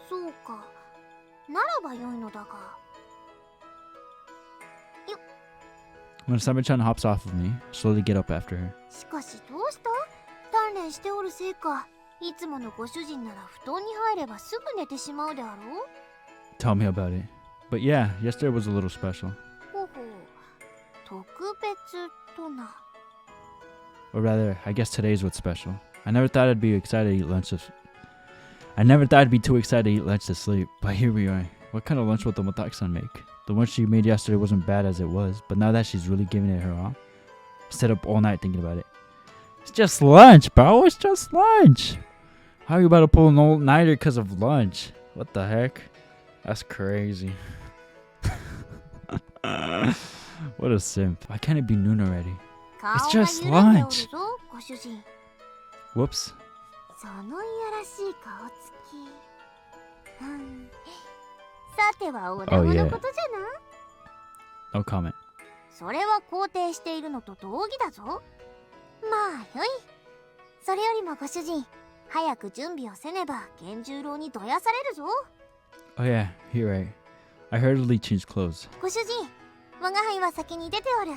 そうか。ならば良いのだが。 When Summer-chan hops off of me, I slowly get up after her. しかしどうした？鍛錬しておるせいか、いつものご主人なら布団に入ればすぐ寝てしまうであろう？ Tell me about it. But yeah, yesterday was a little special. ほほう、特別とな。 Or rather, I guess today's what's special. I never thought I'd be excited to eat lunch I never thought I'd be too excited to eat lunch to sleep, but here we are. What kind of lunch will Tomotaki-san make? The one she made yesterday wasn't bad as it was, but now that she's really giving it her all, I stayed up all night thinking about it. It's just lunch, bro. It's just lunch. How are you about to pull an all-nighter because of lunch? What the heck? That's crazy. What a simp. Why can't it be noon already? It's just lunch. ご主人。 Whoops. そのいやらしい顔つき。さてはお玉のことじゃな。 No comment. それは肯定しているのと同義だぞ。まあよい。それよりもご主人、早く準備をせねば源十郎にどやされるぞ。 Oh yeah, you're right. I hurriedly changed clothes. ご主人、我が輩は先に出ておる。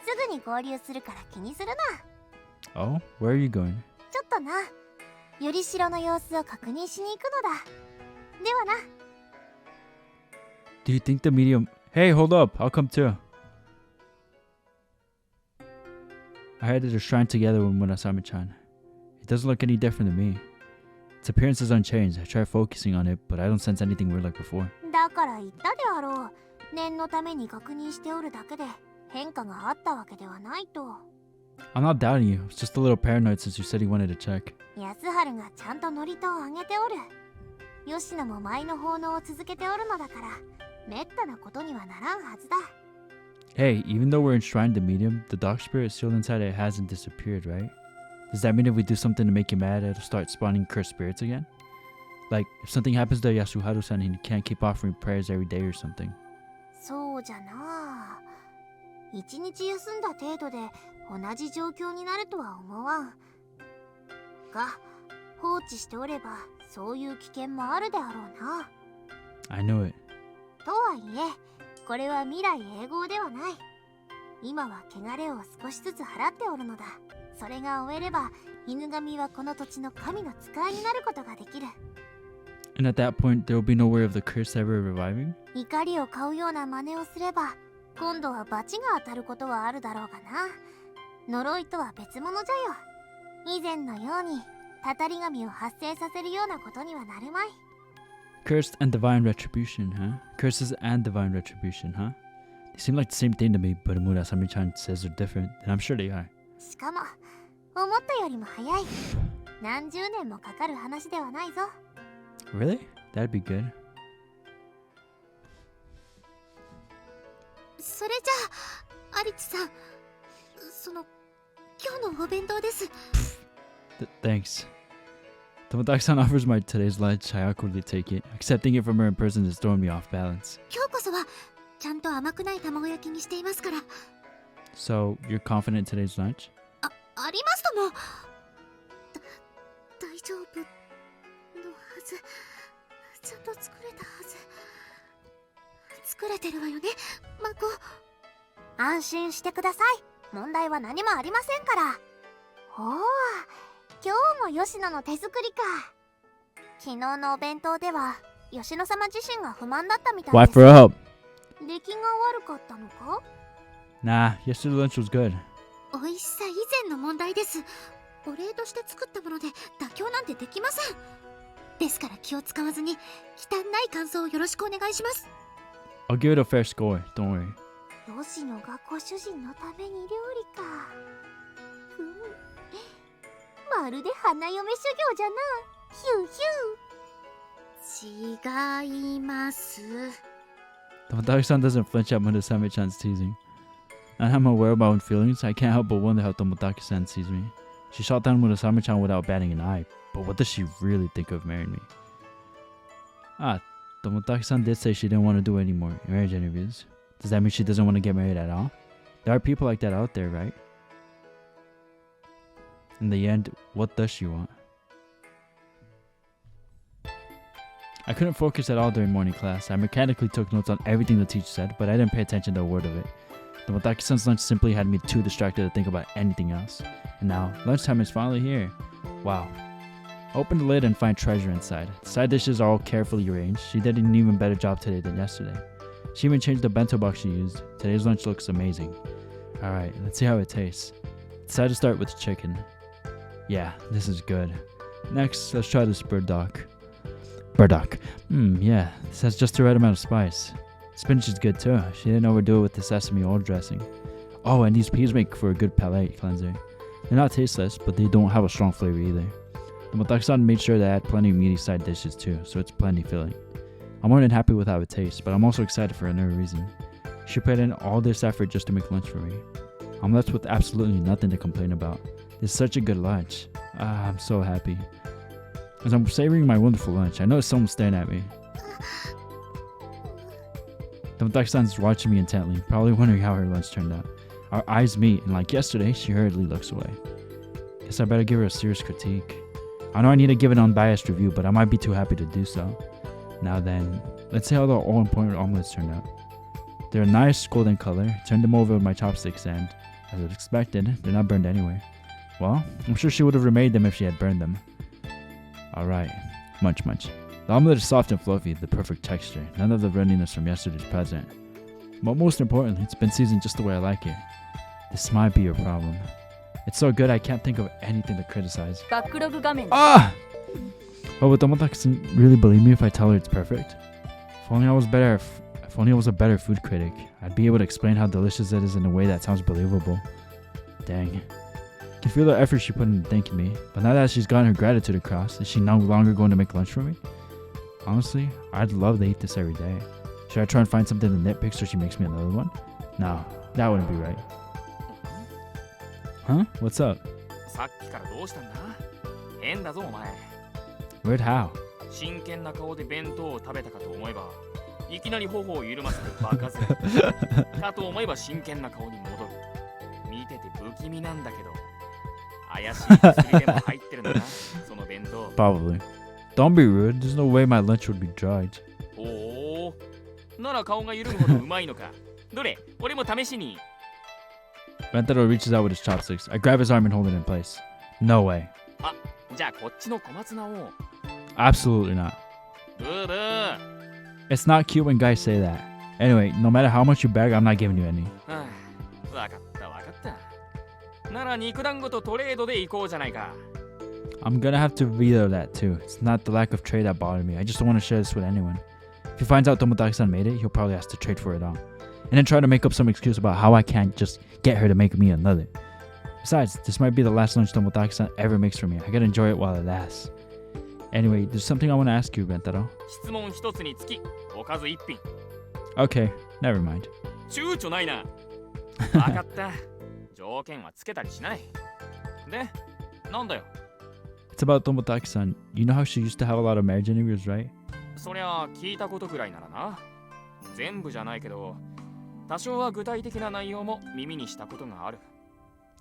すぐに合流するから気にするな。 Oh? Where are you going? ちょっとな。よりしろの様子を確認しに行くのだ。ではな。 Do you think the medium... Hey, hold up. I'll come too. I headed to the shrine together with Murasame-chan. It doesn't look any different to me. Its appearance is unchanged. I tried focusing on it, but I don't sense anything weird like before. だから言ったであろう。念のために確認しておるだけで変化があったわけではないと。 I'm not doubting you. I was just a little paranoid since you said you wanted to check. 安春がちゃんと祝詞をあげておる。吉野も舞の奉納を続けておるのだから、めったなことにはならんはずだ。 Hey, even though we're enshrined to medium, the dark spirit sealed inside it hasn't disappeared, right? Does that mean if we do something to make you mad, it'll start spawning cursed spirits again? Like, if something happens to Yasuharu-san and he can't keep offering prayers every day or something. そうじゃな。一日休んだ程度で同じ状況になるとは思わん。が、放置しておればそういう危険もあるであろうな。 I knew it. とはいえ、これは未来永劫ではない。今は汚れを少しずつ払っておるのだ。それが終えれば、犬神はこの土地の神の使いになることができる。 And at that point, there will be no way of the curse ever reviving? 怒りを買うような真似をすれば、今度は罰が当たることはあるだろうがな。呪いとは別物じゃよ。以前のように、たたり神を発生させるようなことにはなるまい。 Cursed and divine retribution, huh? Curses and divine retribution, huh? They seem like the same thing to me, but Murasame-chan says they're different, and I'm sure they are. しかも、思ったよりも早い。何十年もかかる話ではないぞ。 Really? That'd be good. それじゃあ、有地さん、今日のお弁当です。Thanks. Tomotaki-san offers my today's lunch. I awkwardly take it. Accepting it from her in person is throwing me off balance. 今日こそはちゃんと甘くない卵焼きにしていますから。 So, you're confident in today's lunch? ありますとも。大丈夫のはず。ちゃんと作れたはず。作れてるわよね、マコ。安心してください。問題は何もありませんから。おお、今日も吉野の手作りか。昨日のお弁当では吉野様自身が不満だったみたい Why です。 for up? 出来が悪かったのか？ Nah, yesterday's lunch was good. 美味しさ以前の問題です。お礼として作ったもので妥協なんてできません。ですから気を使わずに忌憚ない感想をよろしくお願いします。 I'll give it a fair score, don't worry. 吉野がご主人のために料理か。ふん、まるで花嫁修行じゃな。ヒューヒュー。違います。 Tomotaki-san doesn't flinch at Murasame-chan's teasing. Now that I'm aware of my own feelings, I can't help but wonder how Tomotaki-san sees me. She shot down Murasame-chan without batting an eye, but what does she really think of marrying me? Tomotaki-san did say she didn't want to do any more marriage interviews. Does that mean she doesn't want to get married at all? There are people like that out there, right? In the end, what does she want? I couldn't focus at all during morning class. I mechanically took notes on everything the teacher said, but I didn't pay attention to a word of it. Tomotaki-san's lunch simply had me too distracted to think about anything else. And now, lunchtime is finally here. Wow. I open the lid and find treasure inside. The side dishes are all carefully arranged. She did an even better job today than yesterday. She even changed the bento box she used. Today's lunch looks amazing. Alright, let's see how it tastes. Decided to start with chicken. Yeah, this is good. Next, let's try this burdock. Burdock. Yeah, this has just the right amount of spice. Spinach is good too. She didn't overdo it with the sesame oil dressing. Oh, and these peas make for a good palate cleanser. They're not tasteless, but they don't have a strong flavor either. The Motaku-san made sure to add plenty of meaty side dishes too, so it's plenty filling. I'm more than happy with how it tastes, but I'm also excited for another reason. She put in all this effort just to make lunch for me. I'm left with absolutely nothing to complain about. It's such a good lunch. I'm so happy. As I'm savoring my wonderful lunch, I notice someone staring at me. The Motaku-san's watching me intently, probably wondering how her lunch turned out. Our eyes meet, and like yesterday, she hurriedly looks away. Guess I better give her a serious critique. I know I need to give an unbiased review, but I might be too happy to do so. Now then, let's see how the all-important omelets turned out. They're a nice golden color. Turned them over with my chopsticks and, as I expected, they're not burned anywhere. Well, I'm sure she would have remade them if she had burned them. Alright, munch munch. The omelet is soft and fluffy, the perfect texture. None of the runniness from yesterday's present. But most importantly, it's been seasoned just the way I like it. This might be your problem. It's so good I can't think of anything to criticize. Ah! But would Tomotaki-san really believe me if I tell her it's perfect? If only I was a better food critic, I'd be able to explain how delicious it is in a way that sounds believable. Dang. I can feel the effort she put into thanking me, but now that she's gotten her gratitude across, is she no longer going to make lunch for me? Honestly, I'd love to eat this every day. Should I try and find something to nitpick so she makes me another one? No, that wouldn't be right. Huh? What's up? さっきからどうしたんだ？変だぞお前。 Weird how? 真剣な顔で弁当を食べたかと思えば、いきなり頬を緩ませてバカずれ。かと思えば真剣な顔に戻る。見てて不気味なんだけど、怪しい薬でも入ってるんだな、その弁当。Probably. Don't be rude. There's no way my lunch would be dried. おお、なら顔が緩むほどうまいのか。どれ、俺も試しに。Bentaro reaches out with his chopsticks. I grab his arm and hold it in place. No way. あ、じゃあこっちの小松菜を。Absolutely not. ブーブー。 It's not cute when guys say that. Anyway, no matter how much you beg, I'm not giving you any. はあ、わかったわかった。なら肉団子とトレードで行こうじゃないか。I'm gonna have to veto that too. It's not the lack of trade that bothered me. I just don't want to share this with anyone. If he finds out Tomotaki-san made it, he'll probably ask to trade for it all. And then try to make up some excuse about how I can't just get her to make me another. Besides, this might be the last lunch Tomotaki-san ever makes for me. I gotta enjoy it while it lasts. Anyway, there's something I want to ask you, Bentaro. 質問一つにつき、おかず一品。Okay, never mind. 躊躇ないな。わかった。条件はつけたりしない。で、なんだよ。It's about Tomotaki-san. You know how she used to have a lot of marriage interviews, right? そりゃ聞いたことくらいならな。全部じゃないけど、多少は具体的な内容も耳にしたことがある。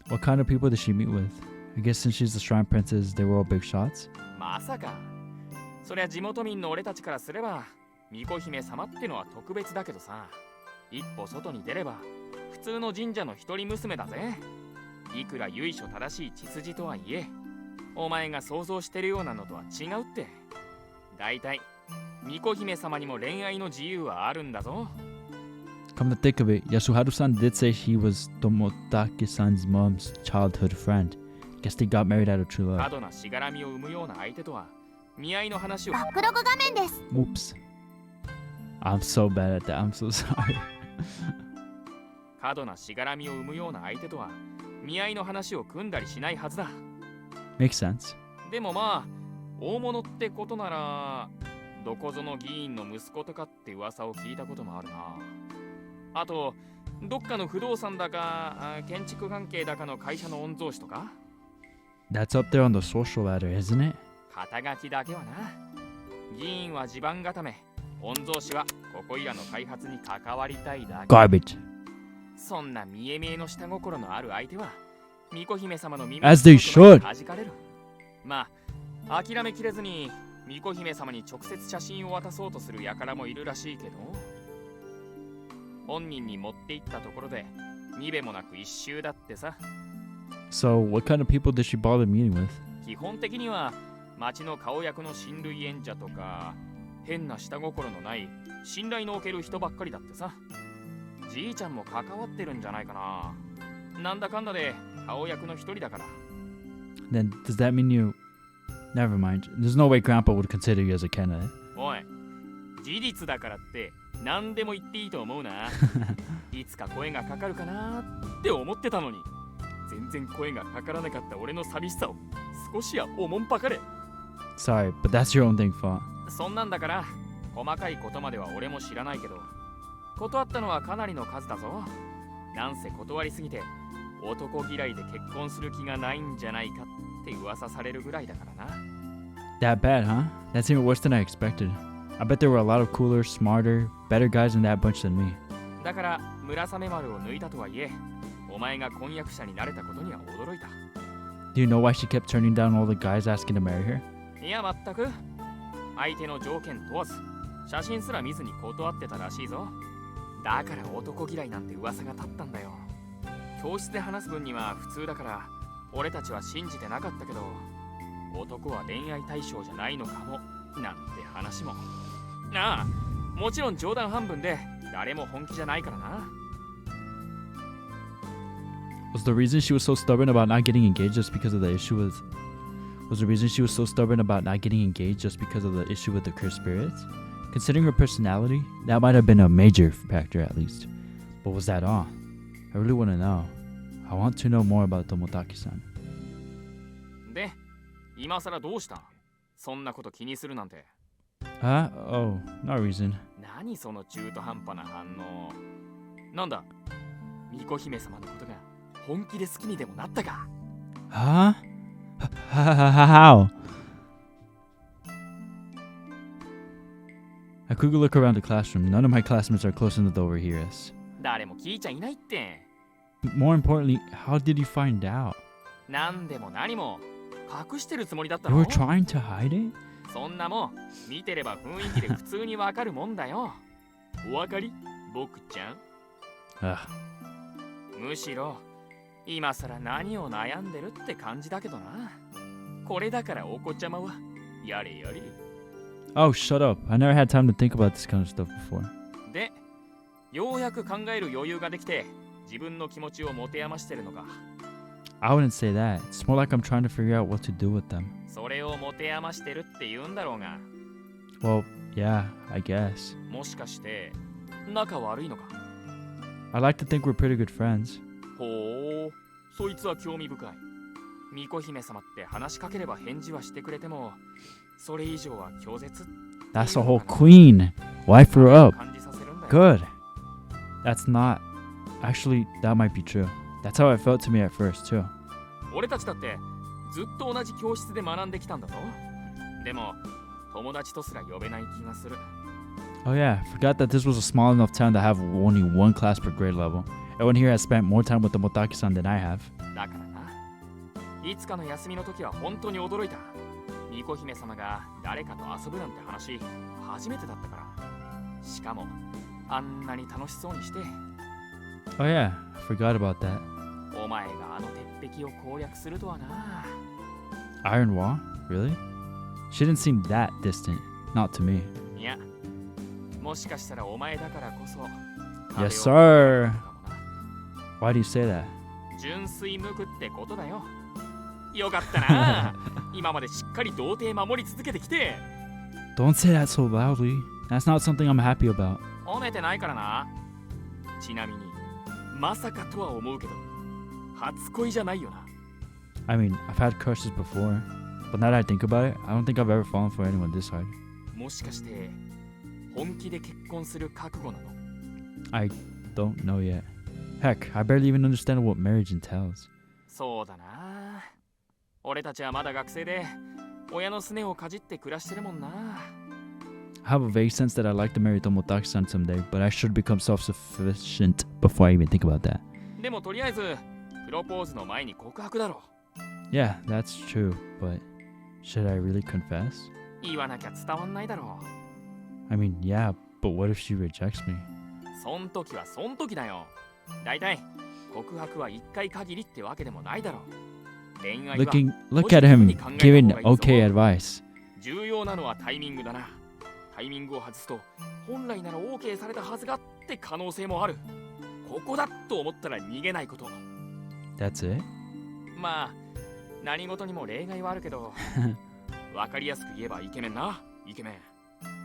What kind of people does she meet with? I guess since she's the shrine princess, they were all big shots. まさか。そりゃ地元民の俺たちからすれば、巫女姫様ってのは特別だけどさ、一歩外に出れば、普通の神社の一人娘だぜ。いくら由緒正しい血筋とはいえ、お前が想像してるようなのとは違うって。だいたい、巫女姫様にも恋愛の自由はあるんだぞ。Come to think of it, Yasuharu-san did say he was Tomotake-san's mom's childhood friend. Guess they got married out of true 過 love. 度なしがらみを生むような相手とは、見合いの話を。バックログ画面です。 Oops. I'm so bad at that. I'm so sorry. 過度なしがらみを生むような相手とは、見合いの話を組んだりしないはずだ。Makes sense. でもまあ、大物ってことなら、どこぞの議員の息子とかって噂を聞いたこともあるな。あと、どっかの不動産だか、建築関係だかの会社の御曹司とか。That's up there on the social ladder, isn't it? 肩書きだけはな。議員は地盤固め、御曹司はここいらの開発に関わりたいだけ。Garbage. そんな見え見えの下心のある相手は、巫女姫様の耳 As they should. 弾かれる。まあ、諦めきれずに巫女姫様に直接写真を渡そうとする輩もいるらしいけど、本人に持って行ったところで、にべもなく一周だってさ。So, what kind of people did she bother meeting with? 基本的には、町の顔役の親類縁者とか、変な下心のない信頼のおける人ばっかりだってさ。じいちゃんも関わってるんじゃないかな。なんだかんだで顔役の一人だから。Then, does that mean you... Never mind. There's no way Grandpa would consider you as a candidate. おい、事実だからって何でも言っていいと思うな。いつか声がかかるかなって思ってたのに、全然声がかからなかった俺の寂しさを少しはおもんぱかれ。Sorry, but that's your own thing, fault. そんなんだから、細かいことまでは俺も知らないけど、断ったのはかなりの数だぞ。なんせ断りすぎて、男嫌いで結婚する気がないんじゃないかって噂されるぐらいだからな。That bad, huh? That's even worse than I expected. I bet there were a lot of cooler, smarter, better guys in that bunch than me. だから、村雨丸を抜いたとはいえ、お前が婚約者になれたことには驚いた。Do you know why she kept turning down all the guys asking to marry her? いや、まったく。相手の条件問わず、写真すら見ずに断ってたらしいぞ。だから男嫌いなんて噂が立ったんだよ。教室で話す分には普通だから、俺たちは信じてなかったけど、男は恋愛対象じゃないのかも、なんて話も。ああ、もちろん冗談半分で、誰も本気じゃないからな。Was the reason she was so stubborn about not getting engaged just because of the issue with... Was the reason she was so stubborn about not getting engaged just because of the issue with the cursed spirits? Considering her personality, that might have been a major factor at least. But was that all? I really want to know. I want to know more about Tomotaki-san. で、今さらどうした？そんなこと気にするなんて。Huh? Oh, no reason. 何その中途半端な反応。なんだ、巫女姫様のことが本気で好きにでもなったか？ Huh? How? I quickly look around the classroom. None of my classmates are close enough to overhear us. 誰も聞いちゃいないって。More importantly, how did you find out? 何でも何も隠してるつもりだった You の？ were trying to hide it? そんなもん見てれば雰囲気で普通にわかるもんだよ。お分かり？僕ちゃん。Ugh. むしろ今さら何を悩んでるって感じだけどな。これだからお子ちゃまはやれやれ。Oh, shut up. I never had time to think about this kind of stuff before. で、ようやく考える余裕ができて自分の気持ちを持て余してるのか。I wouldn't say that. It's more like I'm trying to figure out what to do with them. それを持て余してるって言うんだろうが。 Well, yeah, I guess. もしかして仲悪いのか？ I like to think we're pretty good friends. ほう、そいつは興味深い。巫女姫様って話しかければ返事はしてくれても、それ以上は拒絶。 That's the whole queen. Wife her up. 感じさせるんだよ。 Good. That's not... Actually, that might be true. That's how it felt to me at first, too. 俺たちだってずっと同じ教室で学んできたんだぞ。でも友達とすら呼べない気がする。 Oh yeah, forgot that this was a small enough town to have only one class per grade level. Everyone here has spent more time with the Motaki-san than I have. だからな、いつかの休みの時は本当に驚いた。巫女姫様が誰かと遊ぶなんて話初めてだったから。しかもあんなに楽しそうにして。 Oh yeah, I forgot about that. お前があの鉄壁を攻略するとはな。 Iron Wall? Really? She didn't seem that distant. Not to me. いや、もしかしたらお前だからこそ。 Yes, sir. Why do you say that? 純粋無垢ってことだよ。よかったな。今までしっかり童貞守り続けてきて。 Don't say that so loudly. That's not something I'm happy about. 褒めてないからな。ちなみにまさかとは思うけど初恋じゃないよな。 I mean, I've had crushes before, but now that I think about it, I don't think I've ever fallen for anyone this hard. もしかして本気で結婚する覚悟なの？ I don't know yet. Heck, I barely even understand what marriage entails. そうだな。俺たちはまだ学生で親のすねをかじって暮らしてるもんな。 I have a vague sense that I'd like to marry Tomotaki-san someday, but I should become self-sufficient before I even think about that. でもとりあえずプロポーズの前に告白だろ。 Yeah, that's true, but should I really confess? 言わなきゃ伝わんないだろ。 I mean, yeah, but what if she rejects me? そん時はそん時だよ。だいたい告白は一回限りってわけでもないだろ。恋愛は Look at him giving okay advice. 重要なのはタイミングだな。タイミングを外すと本来なら OK されたはずがって可能性もある。ここだと思ったら逃げないこと。 That's it? まあ何事にも例外はあるけどわかりやすく言えばイケメンな。イケメン。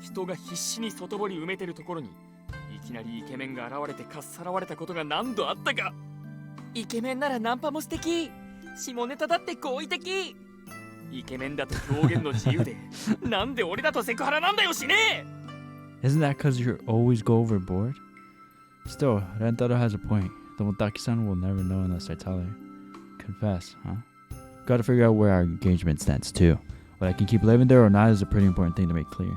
人が必死に外堀埋めてるところにいきなりイケメンが現れてかっさらわれたことが何度あったか。イケメンならナンパも素敵。下ネタだって好意的。イケメンだと表現の自由でなんで俺だとセクハラなんだよしねえ。 Isn't that because you always go overboard? Still, Rentaro has a point. Tomotaki-san will never know unless I tell her. Confess, huh? Gotta figure out where our engagement stands too. Whether I can keep living there or not is a pretty important thing to make clear.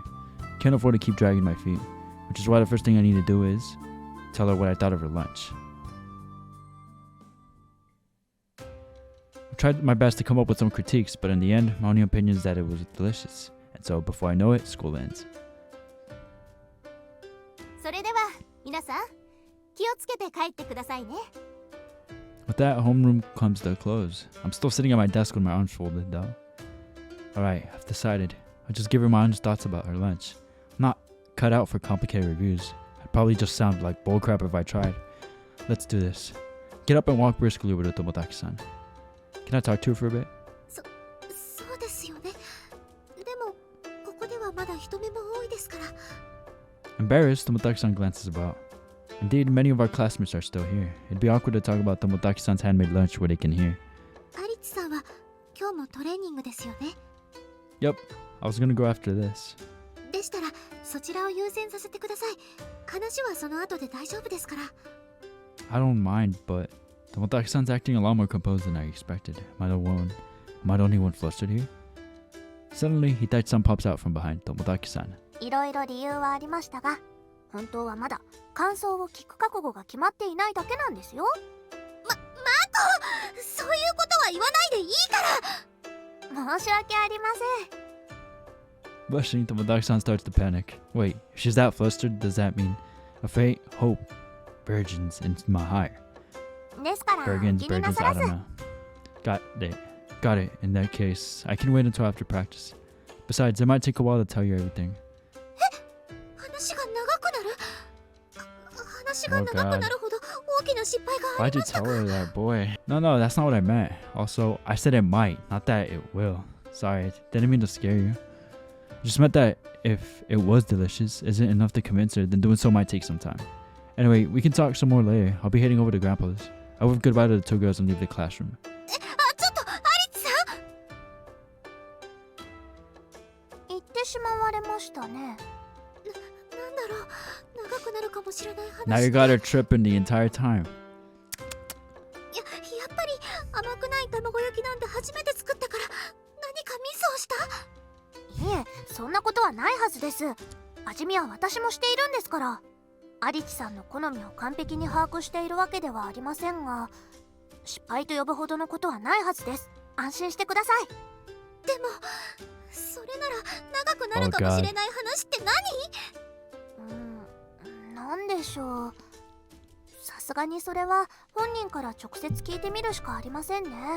Can't afford to keep dragging my feet, which is why the first thing I need to do is tell her what I thought of her lunch. I tried my best to come up with some critiques, but in the end, my only opinion is that it was delicious. And so, before I know it, school ends. それでは皆さん気をつけて帰ってくださいね。 With that, homeroom comes to a close. I'm still sitting at my desk with my arms folded, though. Alright, I've decided. I'll just give her my honest thoughts about her lunch. I'm not cut out for complicated reviews. I'd probably just sound like bullcrap if I tried. Let's do this. Get up and walk briskly with Tomotaki-san. Can I talk to her for a bit? そうですよね。でもここではまだ人目も多いですから。 Embarrassed, Tomotaki-san glances about. Indeed, many of our classmates are still here. It'd be awkward to talk about Tomotaki-san's handmade lunch where they can hear. アリチさんは今日もトレーニングですよね。 Yep, I was gonna go after this. でしたらそちらを優先させてください。話はその後で大丈夫ですから。 I don't mind, but Tomotaki-san's acting a lot more composed than I expected. Am I the only one flustered here? Suddenly, Hitachi-san pops out from behind Tomotaki-san. いろいろ理由はありましたが、本当はまだ感想を聞く覚悟が決まっていないだけなんですよ。マコ、そういうことは言わないでいいから。申し訳ありません。 Blushing, Tomotaki-san starts to panic. Wait, if she's that flustered, does that mean a fate, hope, virgins in my heart? ですから、 Virgins, 気にな virgins, さ I らず。 don't know. Got it. In that case, I can wait until after practice. Besides, it might take a while to tell you everything. 話が長くなる。話が長くなるほど大きな失敗があ Why'd り you ました tell か。 her that, boy? No, that's not what I meant. Also, I said it might, not that it will. Sorry, didn't mean to scare you. Just meant that if it was delicious, isn't enough to convince her, then doing so might take some time. Anyway, we can talk some more later. I'll be heading over to Grandpa's. I wave goodbye to the two girls and leave the classroom. ちょっとアリチさん。言ってしまわれましたね。なんだろう、長くなるかもしれない話。 Now you got her tripping the entire time. やっぱり甘くない卵焼きなんて初めて作ったから何かミスをした？いえ、そんなことはないはずです。味見は私もしているんですから。アリチさんの好みを完璧に把握しているわけではありませんが、失敗と呼ぶほどのことはないはずです。安心してください。でもそれなら長くなるかもしれない話って何？なんでしょう。さすがにそれは本人から直接聞いてみるしかありませんね。気になる。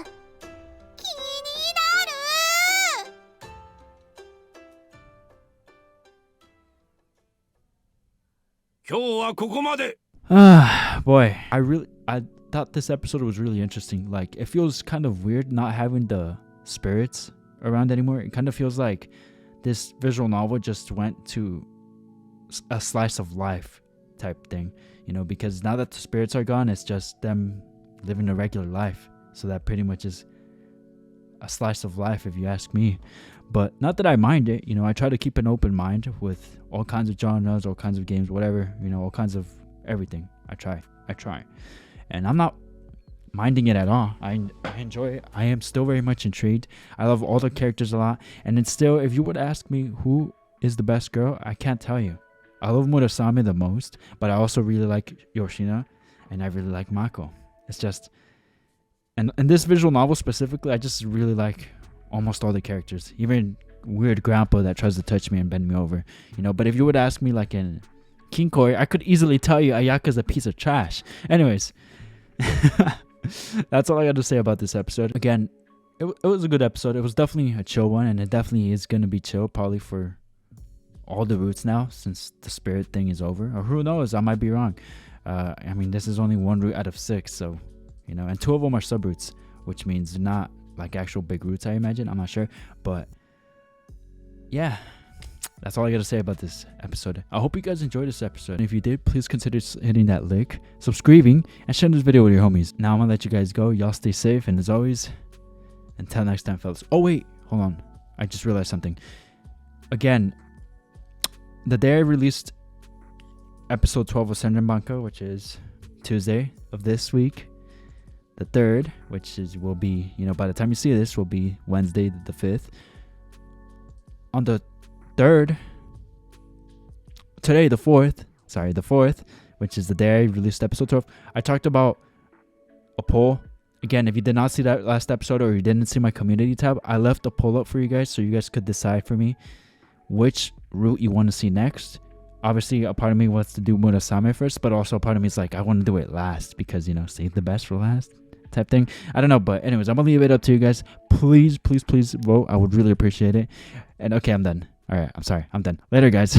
今日はここまで。 Boy, I thought this episode was really interesting. Like, it feels kind of weird not having the spirits around anymore. It kind of feels like this visual novel just went to a slice of life type thing, you know, because now that the spirits are gone, it's just them living a regular life. So that pretty much is a slice of life, if you ask me. But not that I mind it, you know, I try to keep an open mind with all kinds of genres, all kinds of games, whatever, you know, all kinds of everything. I try. And I'm not minding it at all. I enjoy it. I am still very much intrigued. I love all the characters a lot. And it's still, if you would ask me who is the best girl, I can't tell you. I love Murasame the most, but I also really like Yoshino, and I really like Mako. It's just, and this visual novel specifically, I just really like almost all the characters. Even weird grandpa that tries to touch me and bend me over, you know. But if you would ask me like in Kinkoi, I could easily tell you Ayaka's a piece of trash. Anyways, that's all I got to say about this episode. Again, it was a good episode. It was definitely a chill one, and it definitely is going to be chill probably for all the routes now, since the spirit thing is over. Or who knows, I might be wrong. I mean, this is only one route out of 6, so, you know, and 2 of them are sub routes, which means not like actual big routes, I imagine. I'm not sure, but yeah, that's all I gotta say about this episode. I hope you guys enjoyed this episode. And if you did, please consider hitting that like, subscribing, and sharing this video with your homies. Now I'm gonna let you guys go. Y'all stay safe, and as always, until next time, fellas. Oh wait, hold on, I just realized something. Again, the day I released episode 12 of Senren Banka, which is Tuesday of this week, the 3rd, which will be, you know, by the time you see this, will be Wednesday the 5th. On the 3rd, today the 4th, which is the day I released episode 12, I talked about a poll. Again, if you did not see that last episode, or you didn't see my community tab, I left a poll up for you guys, so you guys could decide for me which route you want to see next. Obviously, a part of me wants to do Murasame first, but also a part of me is like, I want to do it last, because, you know, save the best for last type thing. I don't know, but anyways, I'm gonna leave it up to you guys. Please vote. I would really appreciate it. And okay, I'm done. All right, I'm sorry, I'm done. Later, guys.